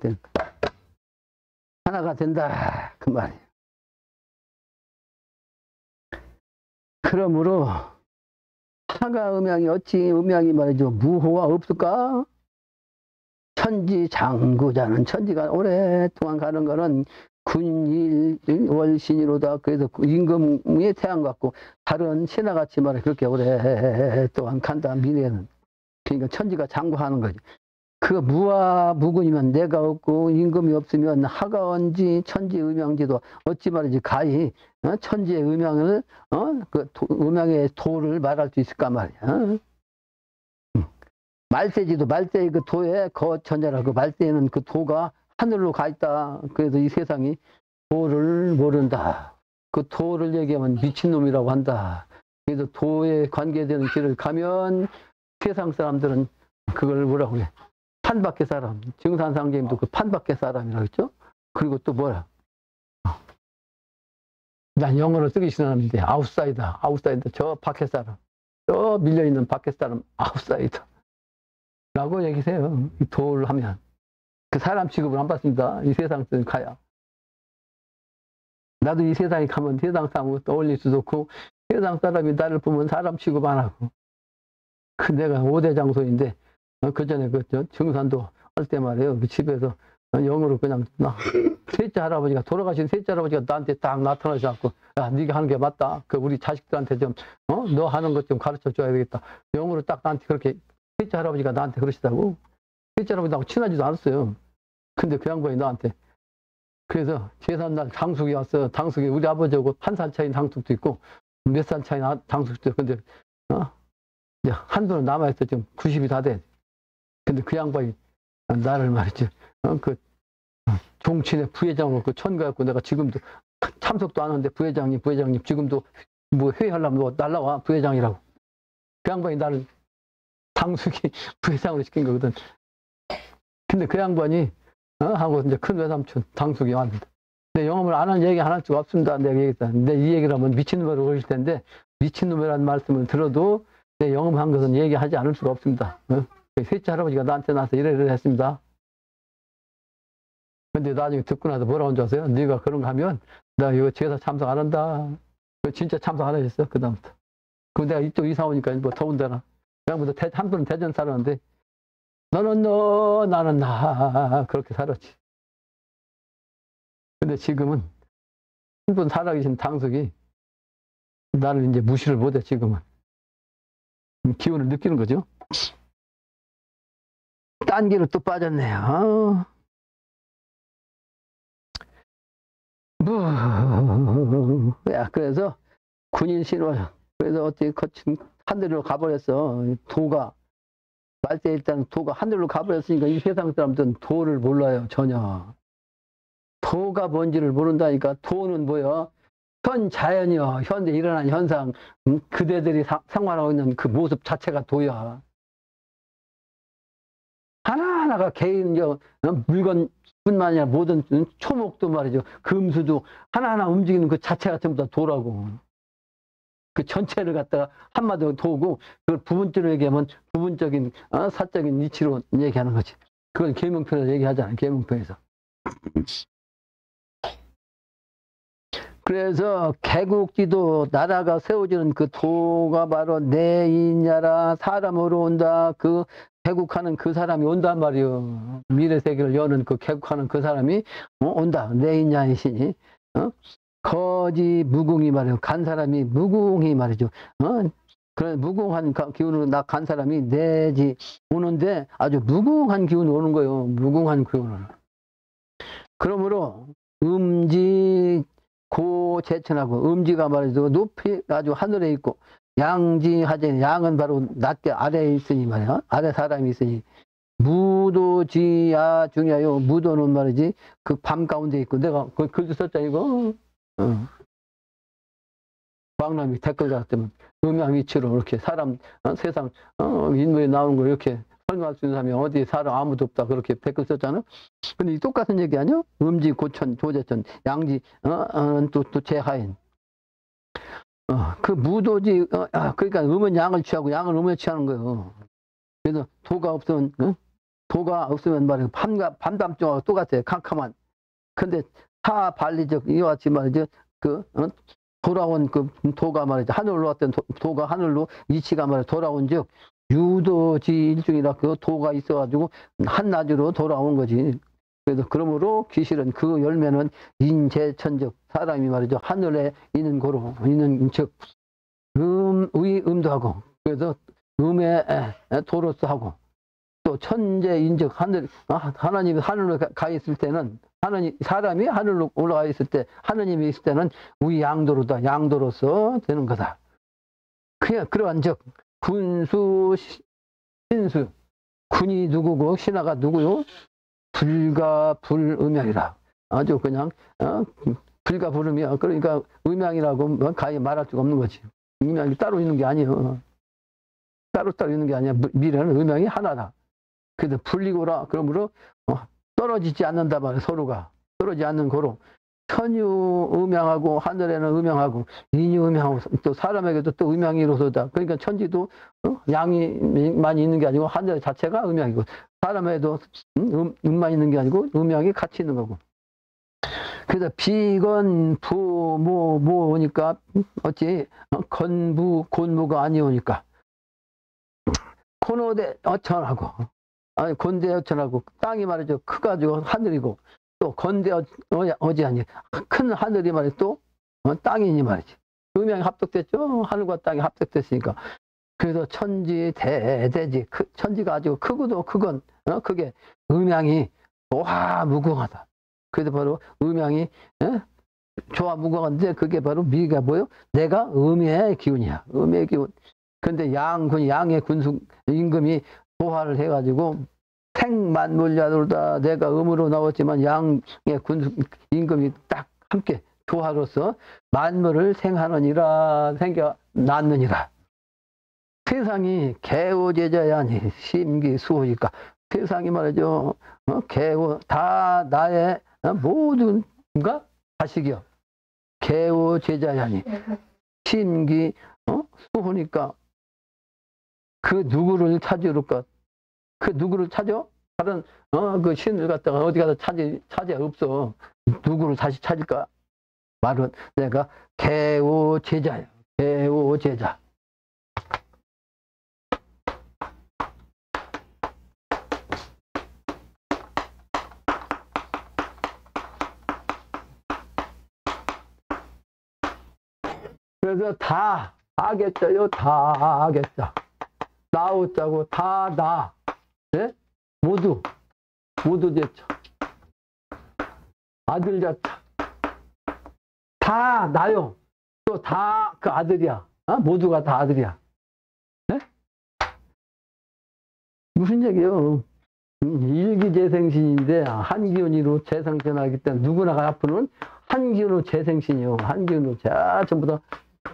된다. 그 말이에요. 그러므로 하가 음양이 어찌 음양이 말이죠. 무호가 없을까? 천지장구자는 천지가 오랫동안 가는 거는 군일월신이로다. 그래서 임금의 태양 같고 다른 신하같이 말해 그렇게 오랫동안 간다. 미래는. 그러니까 천지가 장구하는 거지. 그 무와 무군이면 내가 없고 임금이 없으면 하가 언지 천지 음양지도 어찌 말이지 가히 천지의 음양을 음양의 도를 말할 수 있을까 말이야. 말세지도 말세의 그 도에 거천자라 그 말세에는 그 도가 하늘로 가 있다. 그래서 이 세상이 도를 모른다. 그 도를 얘기하면 미친놈이라고 한다. 그래서 도에 관계되는 길을 가면 세상 사람들은 그걸 뭐라고 해? 판밖의 사람. 증산상제님도 그 판밖의 사람이라고 했죠. 그리고 또 뭐야? 난 영어로 쓰기 싫어하는데 아웃사이더. 저 밖의 사람. 저 밀려있는 밖의 사람 아웃사이더. 라고 얘기해요. 이 도를 하면. 그 사람 취급을 안 받습니다. 이 세상 가야. 나도 이 세상에 가면 세상 사람하고 떠올릴 수도 없고 세상 사람이 나를 보면 사람 취급 안 하고. 그 내가 5대 장소인데 그 전에 그 증산도 할 때 말이에요. 그 집에서 영어로 그냥 셋째 할아버지가 돌아가신 셋째 할아버지가 나한테 딱 나타나지 않고 야 네가 하는 게 맞다. 그 우리 자식들한테 좀 너 하는 것 좀 가르쳐 줘야 되겠다. 영어로 딱 나한테 그렇게 셋째 할아버지가 나한테 그러시다고. 셋째 할아버지하고 친하지도 않았어요. 근데 그 양반이 나한테 그래서 제삿날 당숙이 왔어. 당숙이 우리 아버지하고 한 살 차이 당숙도 있고 몇 살 차이 당숙도 있고 근데 이제 한도는 남아있어. 지금 90이 다 돼. 근데 그 양반이 나를 말이지 그 종친의 부회장으로 그 천가였고 내가 지금도 참석도 안 하는데 부회장님 지금도 뭐 회의하려면 너 날라와 부회장이라고. 그 양반이 나를 당숙이 부회장으로 시킨 거거든. 근데 그 양반이 하고 이제 큰 외삼촌 당숙이 왔는데 내 영업을 안 하는 얘기 안 할 수가 없습니다. 내가 얘기했다. 근데 이 얘기를 하면 미친놈이라고 그러실 텐데 미친놈이라는 말씀을 들어도 내 영업한 것은 얘기하지 않을 수가 없습니다. 셋째 할아버지가 나한테 나서 이래를 했습니다. 근데 나중에 듣고 나서 뭐라고 한 줄 아세요? 네가 그런 거 하면 나 이거 제사 참석 안 한다. 진짜 참석 안 하셨어 그다음부터. 그럼 내가 이쪽 이사 오니까 뭐 더운데나 그냥부터 한분은 대전 살았는데 너는 너 나는 나 그렇게 살았지. 근데 지금은 한 분 살아계신 당숙이 나를 이제 무시를 못해 지금은. 기운을 느끼는 거죠. 딴 길로 또 빠졌네요. 그래서 군인 신월 그래서 어떻게 거친 하늘로 가버렸어. 도가 말세 일단 도가 하늘로 가버렸으니까 이 세상 사람들은 도를 몰라요 전혀. 도가 뭔지를 모른다니까. 도는 뭐야? 현 자연이요. 현재 일어난 현상 그대들이 생활하고 있는 그 모습 자체가 도야. 하나하나가 개인 물건뿐만 아니라 모든 초목도 말이죠. 금수도 하나하나 움직이는 그 자체가 전부 다 도라고. 그 전체를 갖다가 한마디로 도우고, 그걸 부분적으로 얘기하면 부분적인, 사적인 이치로 얘기하는 거지. 그걸 계명편에서 얘기하잖아요. 계명편에서. 그래서 개국지도 나라가 세워지는 그 도가 바로 내 인야라 사람으로 온다. 그 개국하는 그 사람이 온단 말이요. 미래 세계를 여는 그 개국하는 그 사람이 온다. 내 인야이시니. 거지 무궁이 말이요. 간 사람이 무궁이 말이죠. 그런 무궁한 기운으로 간 사람이 내지 오는데 아주 무궁한 기운이 오는 거예요. 무궁한 기운으로. 그러므로 음지 고제천하고, 음지가 말이죠. 높이 아주 하늘에 있고, 양지하제, 양은 바로 낮게 아래에 있으니 말이야. 아래 사람이 있으니. 무도지야 중요해요. 무도는 말이지. 그 밤 가운데 있고, 내가 그 글도 썼자, 이거. 광남이 댓글 같으면 음양 위치로 이렇게 사람, 세상, 인물이 나오는 거 이렇게 설명할 수 있는 사람이 어디에 사람 아무도 없다. 그렇게 댓글 썼잖아. 근데 이 똑같은 얘기 아니야? 음지, 고천, 조제천, 양지, 또 제하인. 그 무도지, 그러니까 음은 양을 취하고 양은 음을 취하는 거예요. 그래서 도가 없으면 말이에요. 밤담중하고 똑같아요. 캄캄한. 근데 타발리적, 이와 같이 말이죠. 돌아온 그 도가 말이죠. 하늘로 올라왔던 도가 하늘로 이치가 말이죠. 돌아온 즉, 유도지 일중이라 그 도가 있어가지고 한낮으로 돌아온 거지. 그래서 그러므로 귀실은 그 열매는 인재천적 사람이 말이죠. 하늘에 있는 고로 있는 즉 음도 하고, 그래서 음의 도로서 하고, 또 천재인적 하늘, 하나님이 하늘로 가 있을 때는 사람이 하늘로 올라가 있을 때, 하느님이 있을 때는 위 양도로다. 양도로서 되는 거다. 그러한 즉 군수 신수, 군이 누구고 신하가 누구요? 불가 불음양이라. 아주 그냥 불가 불음이야. 그러니까 음양이라고 가히 말할 수가 없는 거지. 음양이 따로 있는 게 아니에요. 따로 있는 게 아니야. 미래는 음양이 하나다. 그래서 불리고라. 그러므로 떨어지지 않는다 말이야. 서로가 떨어지지 않는 거로 천유 음양하고, 하늘에는 음양하고, 인유 음양하고, 또 사람에게도 또 음양이로서다. 그러니까 천지도 양이 많이 있는 게 아니고 하늘 자체가 음양이고, 사람에도 음만 있는 게 아니고 음양이 같이 있는 거고. 그래서 비건 부모 오니까 어찌 건부 곤무가 아니오니까 코노대 어천하고, 아니 곤대 어천하고, 땅이 말이죠. 크가지고 하늘이고, 또 건대 어지 아니 큰 하늘이 말이죠. 또 땅이니 말이지. 음양이 합독됐죠. 하늘과 땅이 합독됐으니까. 그래서 천지 대대지, 천지가 아주 크고도 크건 그게 음양이 조화무궁하다. 그래서 바로 음양이 조화무궁한데, 그게 바로 미가 뭐요? 내가 음의 기운이야. 음의 기운. 근데 양의 군수 임금이 조화를 해가지고 생만물야돌다. 내가 음으로 나왔지만 양의 군수 임금이 딱 함께 조화로서 만물을 생하느니라, 생겨났느니라. 세상이 개오제자야니 심기수호니까, 세상이 말이죠. 개오 다 나의 모든가 자식이여. 개오제자야니 심기 수호니까 그 누구를 찾으려까? 그 누구를 찾아? 다른 그 신을 갖다가 어디 가서 찾아 없어. 누구를 다시 찾을까? 말은 내가 개오제자야. 개오제자. 그래서 다 하겠어요. 다 하겠어. 나오자고 다 나. 네? 모두 제자. 아들 자자. 다 나요. 또 다 그 아들이야. 모두가 다 아들이야. 네? 무슨 얘기예요? 일기재생신인데 한기운으로 재생신하기 때문에 누구나가 앞으로는 한기운으로 재생신이요. 한기운으로 전부 다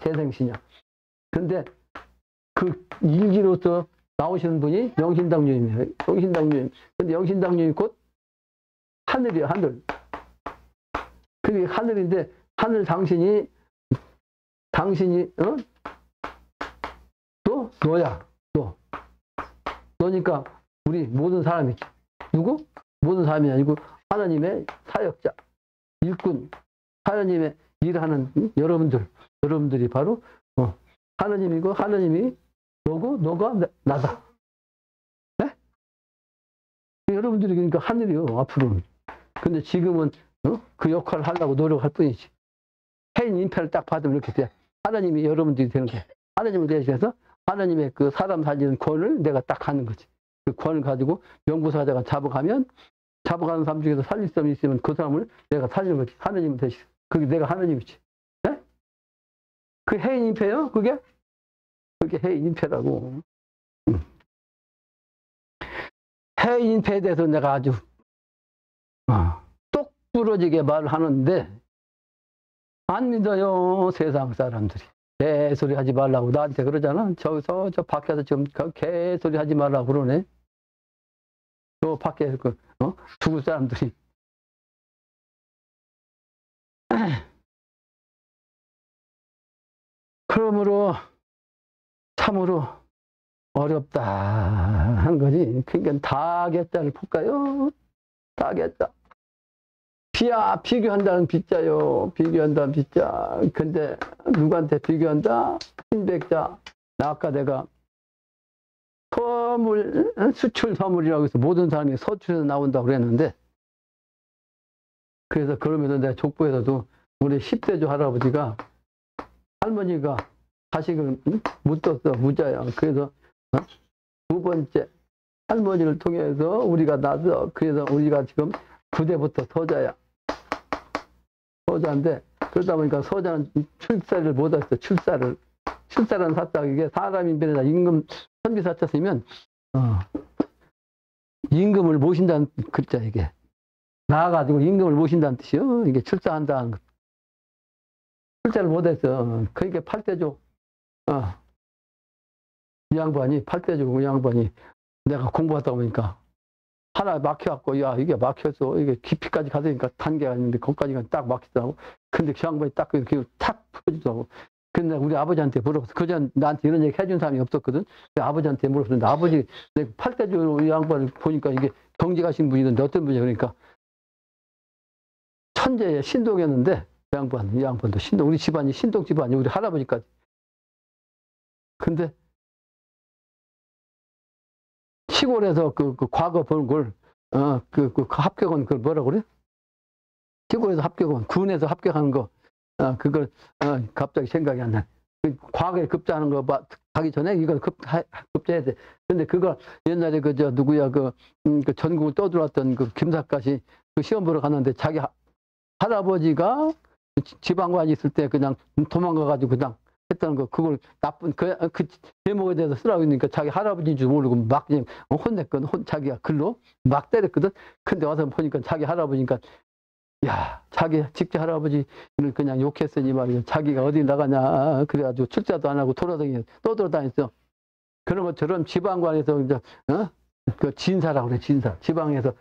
재생신이야. 근데 그 일기로서 나오시는 분이 영신당주님이에요. 영신당주님. 근데 영신당주님이 곧 하늘이에요. 하늘. 그게 하늘인데, 하늘 당신이 너야, 너. 너니까 우리 모든 사람이 누구? 모든 사람이 아니고 하나님의 사역자, 일꾼, 하나님의 일하는 여러분들이 바로 하나님이고 하나님이 너고 너가 나다. 네? 여러분들이 그러니까 하늘이요 앞으로는. 근데 지금은 그 역할을 하려고 노력할 뿐이지. 해인 인패를 딱 받으면 이렇게 돼. 하나님이 여러분들이 되는 거야. 하나님을 대신해서 하나님의 그 사람 살리는 권을 내가 딱 하는 거지. 그 권을 가지고 연구사자가 잡아가면 잡아가는 사람 중에서 살릴 사람이 있으면 그 사람을 내가 살리는 거지. 하나님을 대신. 그게 내가 하나님이지. 네? 그 해인 인패요? 그게 해인 인패라고. 해인 인패에 대해서 내가 아주 똑 부러지게 말을 하는데 안 믿어요, 세상 사람들이. 개소리 하지 말라고 나한테 그러잖아. 저기서 저 밖에서 지금 개소리 하지 말라고 그러네. 저 밖에 죽을 사람들이. 그러므로 참으로 어렵다 한 거지. 그러니까 다개자를 볼까요? 다개자. 비야, 비교한다는 비자요. 비교한다는 비자. 근데 누구한테 비교한다? 신백자. 아까 내가 서물, 수출 서물이라고 해서 모든 사람이 서출에서 나온다고 그랬는데, 그래서 그러면서 내가 족보에서도 우리 10대조 할아버지가 할머니가 자식을 못 뒀어, 무자야. 그래서 두 번째 할머니를 통해서 우리가 나서, 그래서 우리가 지금 9대부터 서자야. 서자인데, 그러다 보니까 서자는 출세를 못했어, 출세를. 출세라는 사자, 이게 사람인변에다 임금, 선비사자 쓰면, 임금을 모신다는 글자, 이게. 나와가지고 임금을 모신다는 뜻이요. 이게 출세한다는 것. 출세를 못했어. 그러니까 8대조, 이 양반이, 8대조 이 양반이 내가 공부하다 보니까 하나 막혀갖고, 야, 이게 막혀서, 이게 깊이까지 가서니까 단계가 있는데, 거기까지가 딱 막히더라고. 근데 그 양반이 딱 이렇게 탁 풀어주더라고. 근데 우리 아버지한테 물어봤어. 그전 나한테 이런 얘기 해준 사람이 없었거든. 아버지한테 물어봤는데, 아버지, 내가 8대조 이 양반을 보니까 이게 경제 가신 분이던데 어떤 분이야? 그러니까, 천재의 신동이었는데, 이 양반도 신동, 우리 집안이 신동 집안이, 우리 할아버지까지. 근데, 시골에서 그 과거 본 걸, 그 합격은 그걸 뭐라 그래? 시골에서 합격은, 군에서 합격하는 거, 그걸, 갑자기 생각이 안 나. 그 과거에 급자하는 거 가기 전에 이걸 급자해야 돼. 근데 그걸 옛날에 누구야, 그 전국을 떠들어왔던 그 김삿갓이 그 시험 보러 갔는데 자기 할아버지가 지방관이 있을 때 그냥 도망가가지고 그냥 했다는 거, 그걸 나쁜, 그 제목에 대해서 쓰라고 했으니까 자기 할아버지인 줄 모르고 막 그냥 혼냈거든. 자기가 글로 막 때렸거든. 근데 와서 보니까 자기 할아버지니까, 야, 자기 직접 할아버지를 그냥 욕했으니 말이야. 자기가 어디 나가냐. 그래가지고 출자도 안 하고 떠돌아다녔어. 그런 것처럼 지방관에서 이제, 그 진사라고 그래, 진사. 지방에서,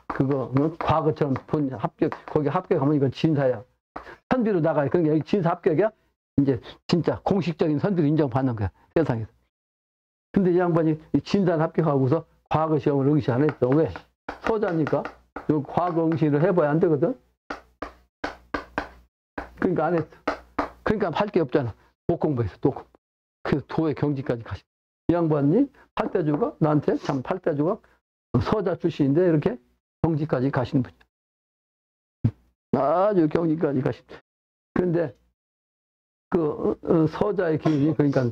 그거, 과거처럼 본 합격, 거기 합격하면 이건 진사야. 선비로 나가야. 그러니까 여기 진사 합격이야? 이제 진짜 공식적인 선비로 인정받는 거야, 세상에서. 근데 이 양반이 진단 합격하고서 과거 시험을 응시 안 했어. 왜? 서자니까. 요 과거 응시를 해봐야 안 되거든? 그러니까 안 했어. 그러니까 할 게 없잖아. 도 공부했어, 도 공부. 그래서 도의 경지까지 가시. 이 양반이 8대주가 나한테 참 8대주가 서자 출신인데 이렇게 경지까지 가신 분이야. 아주 경지까지 가신. 그런데 그 서자의 기운이, 그러니까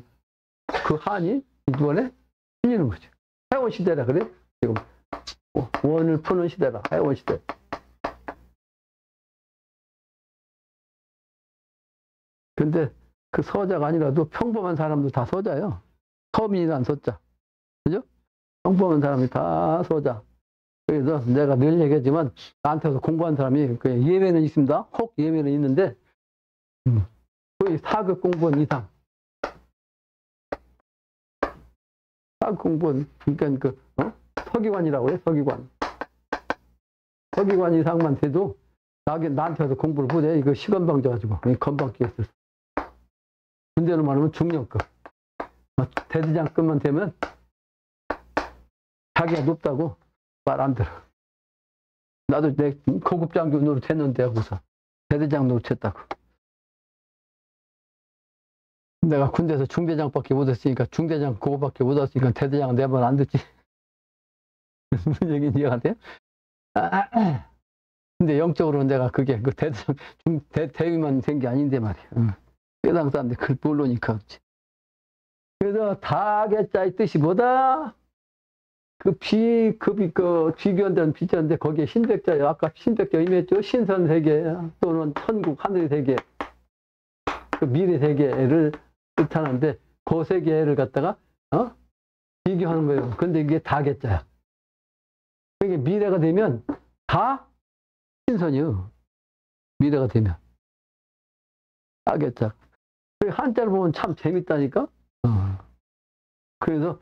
그 한이 이번에 틀리는 거죠. 해원 시대라 그래. 지금 원을 푸는 시대라. 해원 시대. 근데 그 서자가 아니라도 평범한 사람도 다 서자예요. 서민이란 서자. 그죠? 평범한 사람이 다 서자. 그래서 내가 늘 얘기하지만 나한테서 공부한 사람이 그 예외는 있습니다. 혹 예외는 있는데 거의 4급 공부원 이상. 4급 공부원, 그러니까 서기관이라고 해, 서기관. 서기관 이상만 돼도 나한테 와서 공부를 못해. 이거 시건방 져가지고 건방 끼었어. 군대로 말하면 중령급. 대대장급만 되면 자기가 높다고 말 안 들어. 나도 내 고급 장교 노릇했는데 하고서 대대장 노릇했다고. 내가 군대에서 중대장밖에 못했으니까 중대장 그거밖에 못했으니까 대대장 내 말 안 듣지. 무슨 얘기인지 이해가 돼? 근데 영적으로 내가 그게 그 대대장 대위만 된 게 아닌데 말이야. 세상 사람들 그걸 모르니까 그렇지. 그래서 다개자의 뜻이 뭐다? 그 비견된 비전인데 거기에 신백자예요. 아까 신백자 의미했죠. 신선세계 또는 천국 하늘의 세계, 그 미래 세계를 뜻하는데 그 세계를 갖다가 비교하는 거예요. 근데 이게 다개자야. 이게 미래가 되면 다 신선이요. 미래가 되면 다개자. 한자를 보면 참 재밌다니까. 그래서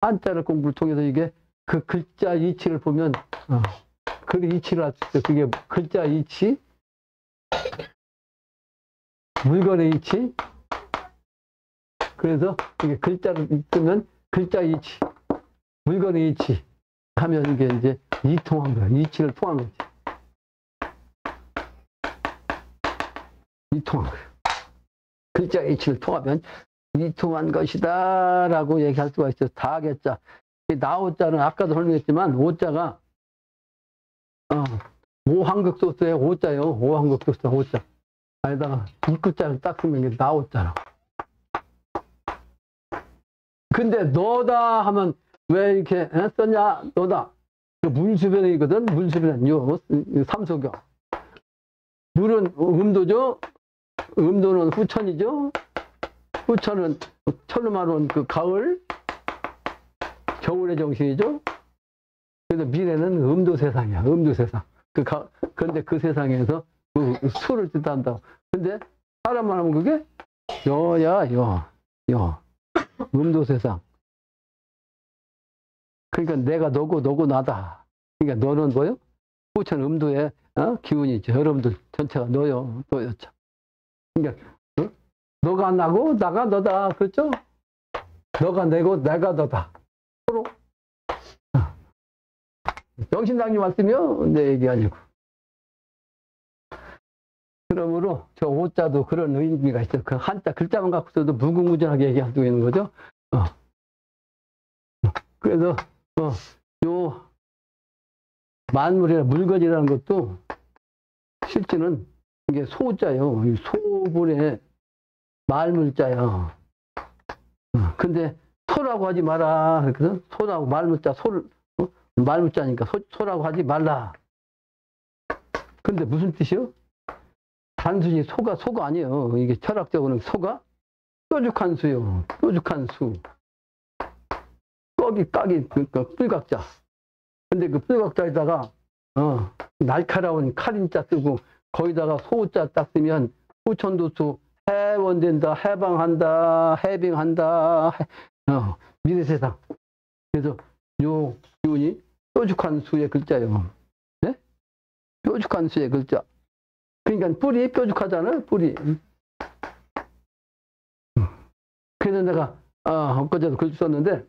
한자를 공부를 통해서 이게 그 글자 이치를 보면 그 이치를 알 수 있어요. 그게 글자 이치, 물건의 이치. 그래서 이게 글자를 읽으면 글자 이치, 물건의 이치 하면 이게 이제 이통한 거야. 이치를 통한 거지. 이통한 거야. 글자 이치를 통하면 이통한 것이다 라고 얘기할 수가 있어요. 다개자. 나오자는 아까도 설명했지만 오자가 오한극소수의 오자요. 오한극소수 오자. 아니다가 이끝자를 딱 쓰면 이게 나오자라. 근데 너다 하면 왜 이렇게 썼냐? 너다. 물수변이거든. 물수변 요 삼소경. 물은 음도죠. 음도는 후천이죠. 후천은 천을 말하는 그 가을, 겨울의 정신이죠. 그래서 미래는 음도 세상이야. 음도 세상. 그런데 그 세상에서 그 수를 뜻한다고. 근데 사람만 하면 그게 여야 여. 음도 세상. 그러니까 내가 너고 너고 나다. 그러니까 너는 뭐요? 후천 음도의 기운이죠. 여러분들 전체가 너였죠. 그러니까 너가 나고 나가 너다. 그렇죠? 너가 내고 내가 너다. 서로. 정신당님 말씀이요? 내 얘기 아니고. 그러므로 저 오자도 그런 의미가 있어요. 그 한자 글자만 갖고서도 무궁무진하게 얘기하고 있는 거죠. 그래서 요 만물이나 물건이라는 것도 실제는 이게 소자요. 소분의 말물자요. 근데 소라고 하지 마라. 그랬거든. 소라고 말물자, 말물자니까 소라고 하지 말라. 근데 무슨 뜻이요? 단순히 소가 아니에요. 이게 철학적으로는 소가 뾰족한 수요. 뾰족한 수. 까기, 그러니까 뿔각자. 근데 그 뿔각자에다가, 날카로운 칼인자 쓰고, 거기다가 소자 딱 쓰면, 후천도수, 해원된다, 해방한다, 해빙한다, 미래세상. 그래서 요 기운이 뾰족한 수의 글자예요. 네? 뾰족한 수의 글자. 그러니까 뿔이 뾰족하잖아요, 뿔이. 그래서 내가, 엊그제도 글 썼는데,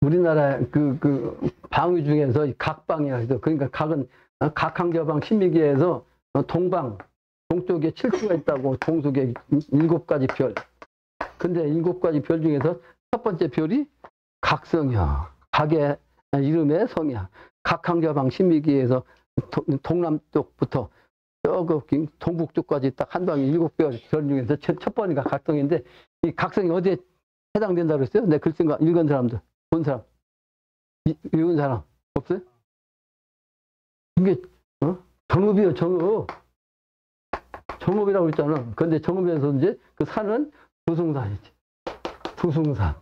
우리나라 그 방위 중에서 각방이라 해서, 그러니까 각은 각항저방 신미기에서 동쪽에 7수가 있다고, 동쪽에 7가지 별. 근데 7가지 별 중에서 첫 번째 별이 각성이야. 각의 이름의 성이야. 각항저방 신미기에서 동남쪽부터 동북 쪽까지 딱 한 방에 7별 중에서 첫 번째가 각성인데, 이 각성이 어디에 해당된다고 그랬어요? 내 글 쓴 거 읽은 사람들, 본 사람, 읽은 사람 없어요? 이게 정읍이요, 정읍. 정읍이라고 했잖아. 근데 정읍에서 이제 그 산은 두승산이지. 두승산.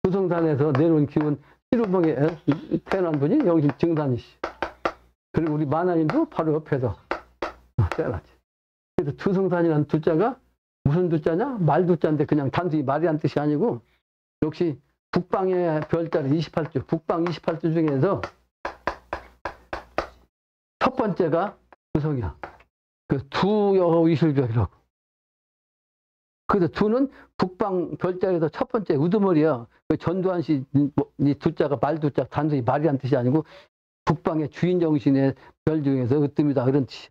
두승산에서 내려온 기운, 시루봉에 태어난 분이 여기 증산이시. 그리고 우리 만화님도 바로 옆에서 태어났지. 그래서 두승산이라는 두자가 무슨 두자냐? 말두자인데 그냥 단순히 말이란 뜻이 아니고, 역시 북방의 별자리 28주, 북방 28주 중에서 첫 번째가 두성이야. 그 두여의술별이라고. 그래서 두는 북방 별자리에서 첫 번째 우두머리야. 그 전두환 씨, 이 두자가 말두자, 단순히 말이란 뜻이 아니고 북방의 주인 정신의 별 중에서 으뜸이다. 그런 뜻이야.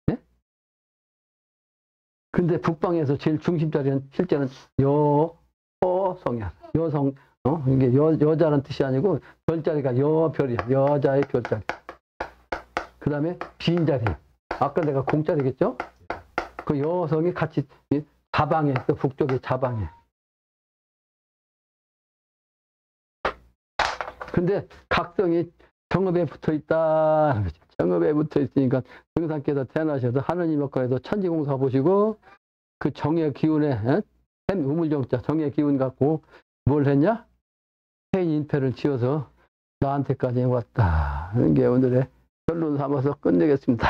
네? 근데 북방에서 제일 중심자리는 실제는 여성이야. 여성, 이게 여자라는 뜻이 아니고 별자리가 여별이야. 여자의 별자리. 그 다음에 빈자리. 아까 내가 공자리겠죠? 그 여성이 같이 자방에 있어. 북쪽의 자방에. 근데 각성이 정읍에 붙어 있다. 정읍에 붙어 있으니까 등산께서 태어나셔서 하느님 역할에서 천지공사 보시고 그 정의 기운에 우물정자 정의 기운 갖고 뭘 했냐? 해인패를 지어서 나한테까지 왔다. 하는 게 오늘의 결론 삼아서 끝내겠습니다.